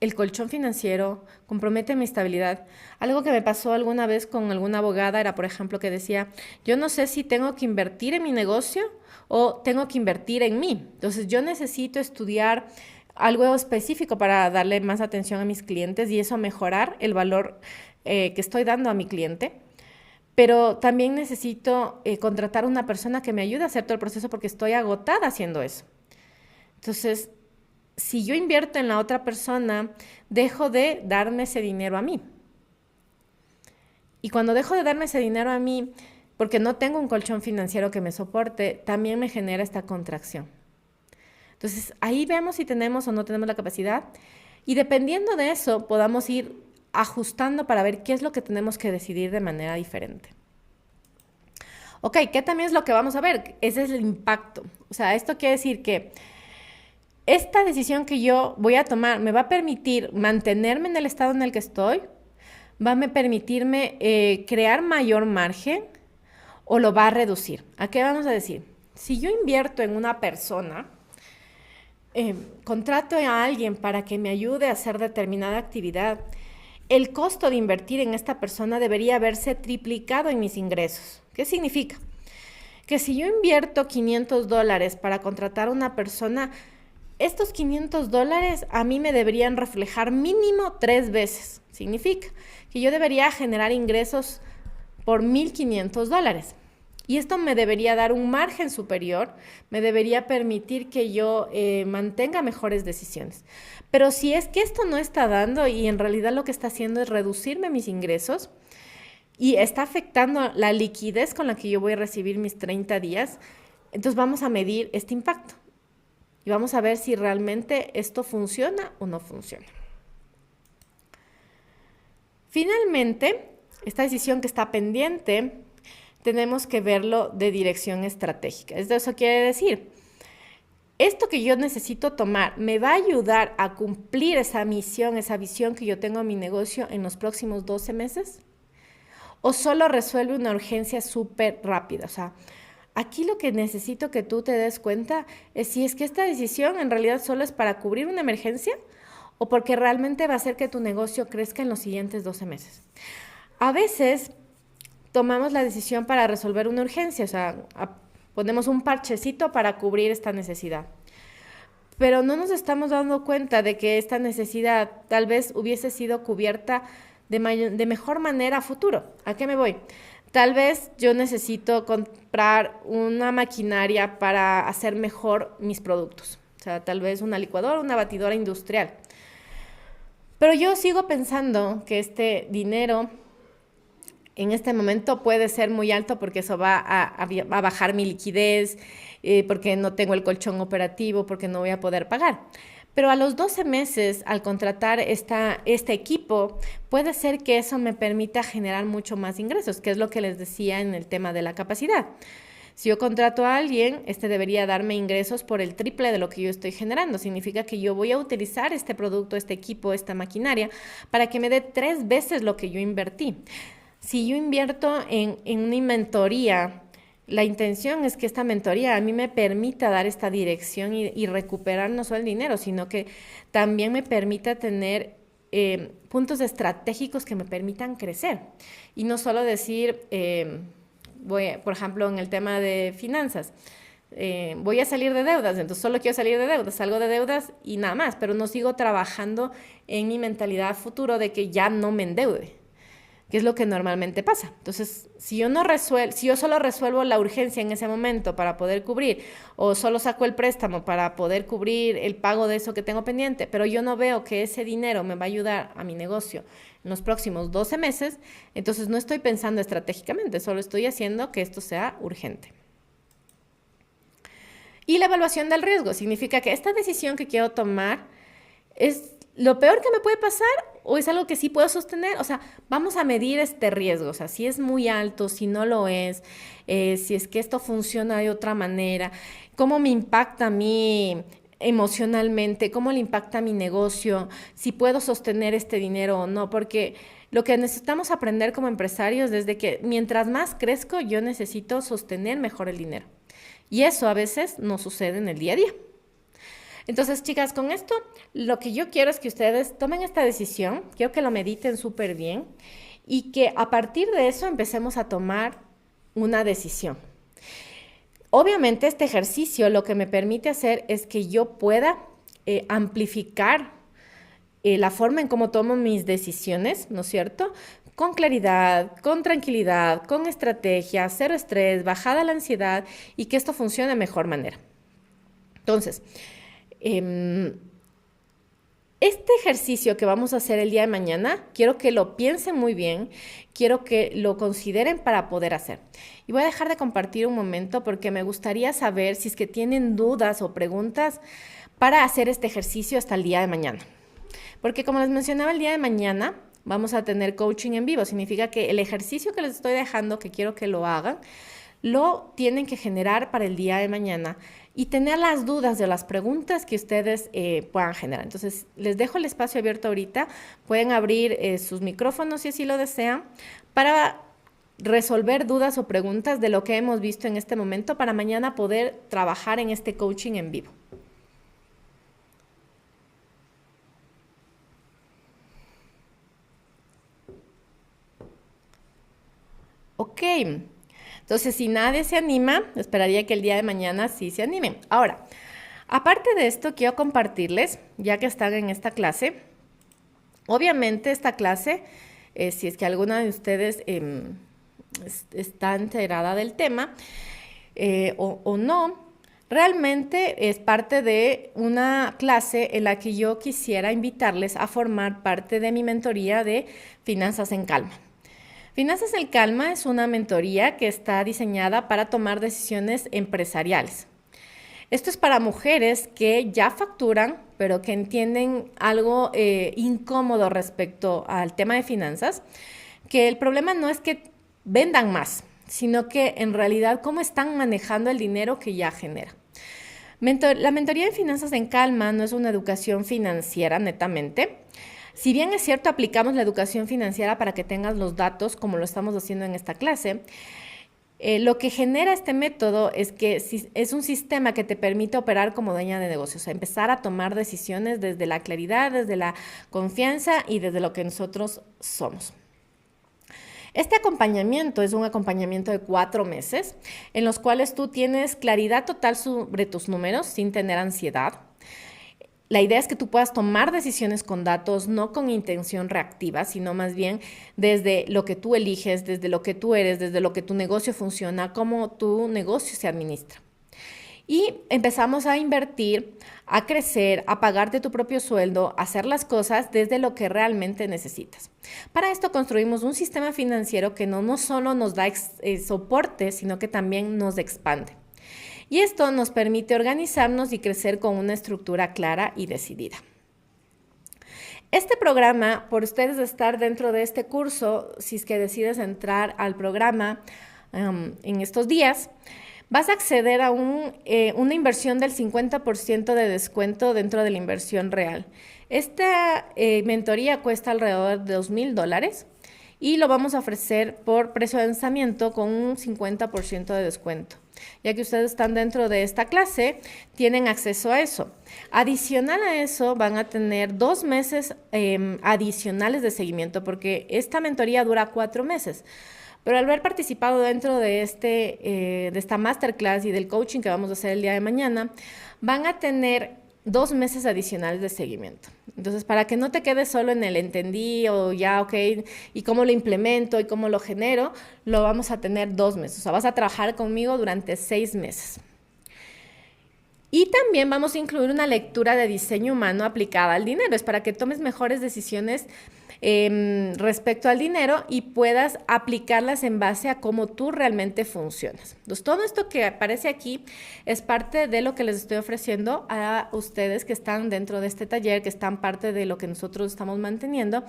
el colchón financiero, comprometen mi estabilidad. Algo que me pasó alguna vez con alguna abogada era, por ejemplo, que decía, yo no sé si tengo que invertir en mi negocio o tengo que invertir en mí. Entonces, yo necesito estudiar algo específico para darle más atención a mis clientes y eso mejorar el valor que estoy dando a mi cliente. Pero también necesito contratar a una persona que me ayude a hacer todo el proceso porque estoy agotada haciendo eso. Entonces, si yo invierto en la otra persona, dejo de darme ese dinero a mí. Y cuando dejo de darme ese dinero a mí, porque no tengo un colchón financiero que me soporte, también me genera esta contracción. Entonces, ahí vemos si tenemos o no tenemos la capacidad y dependiendo de eso, podamos ir ajustando para ver qué es lo que tenemos que decidir de manera diferente. Ok, ¿qué también es lo que vamos a ver? Ese es el impacto. O sea, esto quiere decir que esta decisión que yo voy a tomar me va a permitir mantenerme en el estado en el que estoy, va a permitirme crear mayor margen o lo va a reducir. ¿A qué vamos a decir? Si yo invierto en una persona, contrato a alguien para que me ayude a hacer determinada actividad, el costo de invertir en esta persona debería verse triplicado en mis ingresos. ¿Qué significa? Que si yo invierto $500 para contratar a una persona, estos $500 a mí me deberían reflejar mínimo 3 veces. Significa que yo debería generar ingresos por $1,500. Y esto me debería dar un margen superior, me debería permitir que yo mantenga mejores decisiones. Pero si es que esto no está dando y en realidad lo que está haciendo es reducirme mis ingresos y está afectando la liquidez con la que yo voy a recibir mis 30 días, entonces vamos a medir este impacto y vamos a ver si realmente esto funciona o no funciona. Finalmente, esta decisión que está pendiente, tenemos que verlo de dirección estratégica. Eso quiere decir, esto que yo necesito tomar me va a ayudar a cumplir esa misión, esa visión que yo tengo en mi negocio en los próximos 12 meses? ¿O solo resuelve una urgencia súper rápida? O sea, aquí lo que necesito que tú te des cuenta es si es que esta decisión en realidad solo es para cubrir una emergencia o porque realmente va a hacer que tu negocio crezca en los siguientes 12 meses. A veces tomamos la decisión para resolver una urgencia, o sea, ponemos un parchecito para cubrir esta necesidad. Pero no nos estamos dando cuenta de que esta necesidad tal vez hubiese sido cubierta de mejor manera a futuro. ¿A qué me voy? Tal vez yo necesito comprar una maquinaria para hacer mejor mis productos. O sea, tal vez una licuadora, una batidora industrial. Pero yo sigo pensando que este dinero en este momento puede ser muy alto porque eso va a bajar mi liquidez, porque no tengo el colchón operativo, porque no voy a poder pagar. Pero a los 12 meses, al contratar este equipo, puede ser que eso me permita generar mucho más ingresos, que es lo que les decía en el tema de la capacidad. Si yo contrato a alguien, este debería darme ingresos por el triple de lo que yo estoy generando. Significa que yo voy a utilizar este producto, este equipo, esta maquinaria, para que me dé 3 veces lo que yo invertí. Si yo invierto en una mentoría, la intención es que esta mentoría a mí me permita dar esta dirección y recuperar no solo el dinero, sino que también me permita tener puntos estratégicos que me permitan crecer. Y no solo decir, por ejemplo, en el tema de finanzas, voy a salir de deudas, entonces solo quiero salir de deudas, salgo de deudas y nada más, pero no sigo trabajando en mi mentalidad futuro de que ya no me endeude, que es lo que normalmente pasa. Entonces, si yo solo resuelvo la urgencia en ese momento para poder cubrir, o solo saco el préstamo para poder cubrir el pago de eso que tengo pendiente, pero yo no veo que ese dinero me va a ayudar a mi negocio en los próximos 12 meses, entonces no estoy pensando estratégicamente, solo estoy haciendo que esto sea urgente. Y la evaluación del riesgo significa que esta decisión que quiero tomar es lo peor que me puede pasar o es algo que sí puedo sostener. O sea, vamos a medir este riesgo. O sea, si es muy alto, si no lo es, si es que esto funciona de otra manera, cómo me impacta a mí emocionalmente, cómo le impacta a mi negocio, si puedo sostener este dinero o no, porque lo que necesitamos aprender como empresarios es de que mientras más crezco, yo necesito sostener mejor el dinero. Y eso a veces no sucede en el día a día. Entonces, chicas, con esto lo que yo quiero es que ustedes tomen esta decisión, quiero que lo mediten súper bien y que a partir de eso empecemos a tomar una decisión. Obviamente este ejercicio lo que me permite hacer es que yo pueda amplificar la forma en cómo tomo mis decisiones, ¿no es cierto? Con claridad, con tranquilidad, con estrategia, cero estrés, bajada la ansiedad y que esto funcione de mejor manera. Entonces, este ejercicio que vamos a hacer el día de mañana, quiero que lo piensen muy bien, quiero que lo consideren para poder hacer. Y voy a dejar de compartir un momento porque me gustaría saber si es que tienen dudas o preguntas para hacer este ejercicio hasta el día de mañana. Porque como les mencionaba, el día de mañana vamos a tener coaching en vivo. Significa que el ejercicio que les estoy dejando, que quiero que lo hagan, lo tienen que generar para el día de mañana y tener las dudas de las preguntas que ustedes puedan generar. Entonces, les dejo el espacio abierto ahorita. Pueden abrir sus micrófonos si así lo desean para resolver dudas o preguntas de lo que hemos visto en este momento para mañana poder trabajar en este coaching en vivo. Ok. Entonces, si nadie se anima, esperaría que el día de mañana sí se animen. Ahora, aparte de esto, quiero compartirles, ya que están en esta clase, obviamente esta clase, si es que alguna de ustedes está enterada del tema o no, realmente es parte de una clase en la que yo quisiera invitarles a formar parte de mi mentoría de Finanzas en Calma. Finanzas en Calma es una mentoría que está diseñada para tomar decisiones empresariales. Esto es para mujeres que ya facturan, pero que entienden algo incómodo respecto al tema de finanzas, que el problema no es que vendan más, sino que en realidad cómo están manejando el dinero que ya generan. La mentoría en finanzas en calma no es una educación financiera netamente. Si bien es cierto, aplicamos la educación financiera para que tengas los datos como lo estamos haciendo en esta clase, lo que genera este método es que es un sistema que te permite operar como dueña de negocios, empezar a tomar decisiones desde la claridad, desde la confianza y desde lo que nosotros somos. Este acompañamiento es un acompañamiento de 4 meses en los cuales tú tienes claridad total sobre tus números sin tener ansiedad. La idea es que tú puedas tomar decisiones con datos, no con intención reactiva, sino más bien desde lo que tú eliges, desde lo que tú eres, desde lo que tu negocio funciona, cómo tu negocio se administra. Y empezamos a invertir, a crecer, a pagarte tu propio sueldo, a hacer las cosas desde lo que realmente necesitas. Para esto construimos un sistema financiero que no solo nos da soporte, sino que también nos expande. Y esto nos permite organizarnos y crecer con una estructura clara y decidida. Este programa, por ustedes estar dentro de este curso, si es que decides entrar al programa en estos días, vas a acceder a una inversión del 50% de descuento dentro de la inversión real. Esta mentoría cuesta alrededor de $2,000 y lo vamos a ofrecer por precio de lanzamiento con un 50% de descuento. Ya que ustedes están dentro de esta clase, tienen acceso a eso. Adicional a eso, van a tener 2 meses adicionales de seguimiento, porque esta mentoría dura 4 meses. Pero al haber participado dentro de esta masterclass y del coaching que vamos a hacer el día de mañana, van a tener 2 meses adicionales de seguimiento. Entonces, para que no te quedes solo en el entendí o ya, ok, y cómo lo implemento y cómo lo genero, lo vamos a tener 2 meses. O sea, vas a trabajar conmigo durante 6 meses. Y también vamos a incluir una lectura de diseño humano aplicada al dinero. Es para que tomes mejores decisiones respecto al dinero y puedas aplicarlas en base a cómo tú realmente funcionas. Entonces, todo esto que aparece aquí es parte de lo que les estoy ofreciendo a ustedes que están dentro de este taller, que están parte de lo que nosotros estamos manteniendo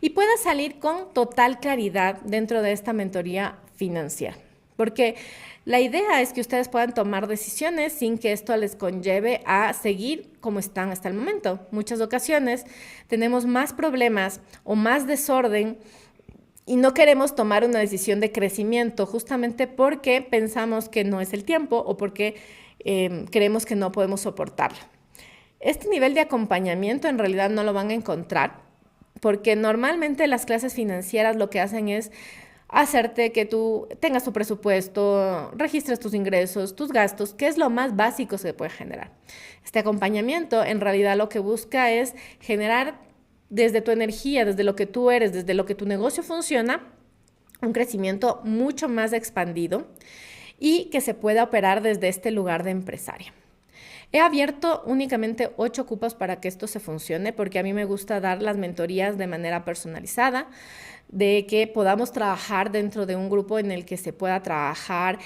y puedas salir con total claridad dentro de esta mentoría financiera. Porque la idea es que ustedes puedan tomar decisiones sin que esto les conlleve a seguir como están hasta el momento. Muchas ocasiones tenemos más problemas o más desorden y no queremos tomar una decisión de crecimiento justamente porque pensamos que no es el tiempo o porque creemos que no podemos soportarlo. Este nivel de acompañamiento en realidad no lo van a encontrar porque normalmente las clases financieras lo que hacen es hacerte que tú tengas tu presupuesto, registres tus ingresos, tus gastos, que es lo más básico que se puede generar. Este acompañamiento en realidad lo que busca es generar desde tu energía, desde lo que tú eres, desde lo que tu negocio funciona, un crecimiento mucho más expandido y que se pueda operar desde este lugar de empresaria. He abierto únicamente 8 cupos para que esto se funcione porque a mí me gusta dar las mentorías de manera personalizada, de que podamos trabajar dentro de un grupo en el que se pueda trabajar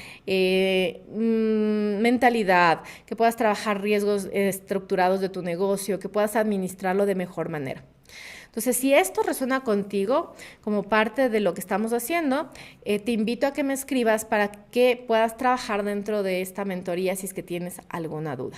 mentalidad, que puedas trabajar riesgos estructurados de tu negocio, que puedas administrarlo de mejor manera. Entonces, si esto resuena contigo como parte de lo que estamos haciendo, te invito a que me escribas para que puedas trabajar dentro de esta mentoría si es que tienes alguna duda.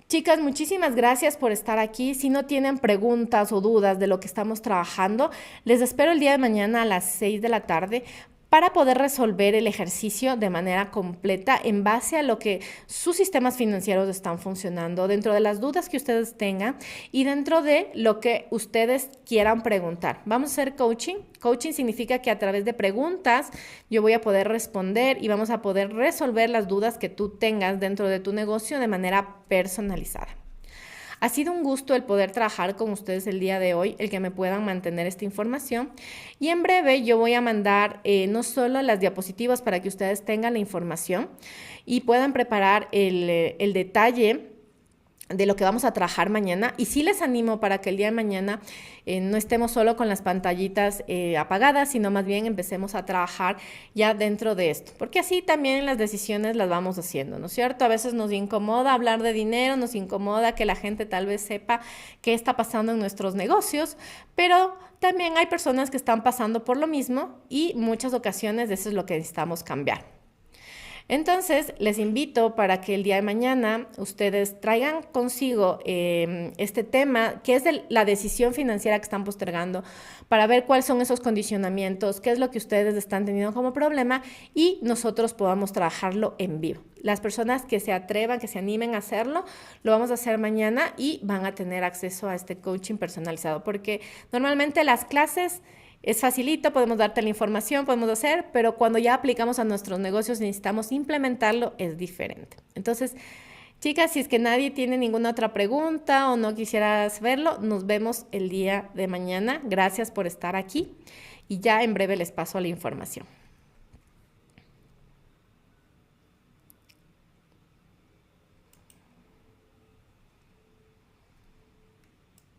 Chicas, muchísimas gracias por estar aquí. Si no tienen preguntas o dudas de lo que estamos trabajando, les espero el día de mañana a las 6 de la tarde para poder resolver el ejercicio de manera completa en base a lo que sus sistemas financieros están funcionando, dentro de las dudas que ustedes tengan y dentro de lo que ustedes quieran preguntar. Vamos a hacer coaching. Coaching significa que a través de preguntas yo voy a poder responder y vamos a poder resolver las dudas que tú tengas dentro de tu negocio de manera personalizada. Ha sido un gusto el poder trabajar con ustedes el día de hoy, el que me puedan mantener esta información. Y en breve yo voy a mandar no solo las diapositivas para que ustedes tengan la información y puedan preparar el detalle de lo que vamos a trabajar mañana. Y sí les animo para que el día de mañana no estemos solo con las pantallitas apagadas, sino más bien empecemos a trabajar ya dentro de esto, porque así también las decisiones las vamos haciendo, ¿no es cierto? A veces nos incomoda hablar de dinero, nos incomoda que la gente tal vez sepa qué está pasando en nuestros negocios, pero también hay personas que están pasando por lo mismo y muchas ocasiones eso es lo que necesitamos cambiar. Entonces, les invito para que el día de mañana ustedes traigan consigo este tema, que es de la decisión financiera que están postergando, para ver cuáles son esos condicionamientos, qué es lo que ustedes están teniendo como problema y nosotros podamos trabajarlo en vivo. Las personas que se atrevan, que se animen a hacerlo, lo vamos a hacer mañana y van a tener acceso a este coaching personalizado, porque normalmente las clases es facilito, podemos darte la información, podemos hacer, pero cuando ya aplicamos a nuestros negocios necesitamos implementarlo, es diferente. Entonces, chicas, si es que nadie tiene ninguna otra pregunta o no quisieras verlo, nos vemos el día de mañana. Gracias por estar aquí y ya en breve les paso la información.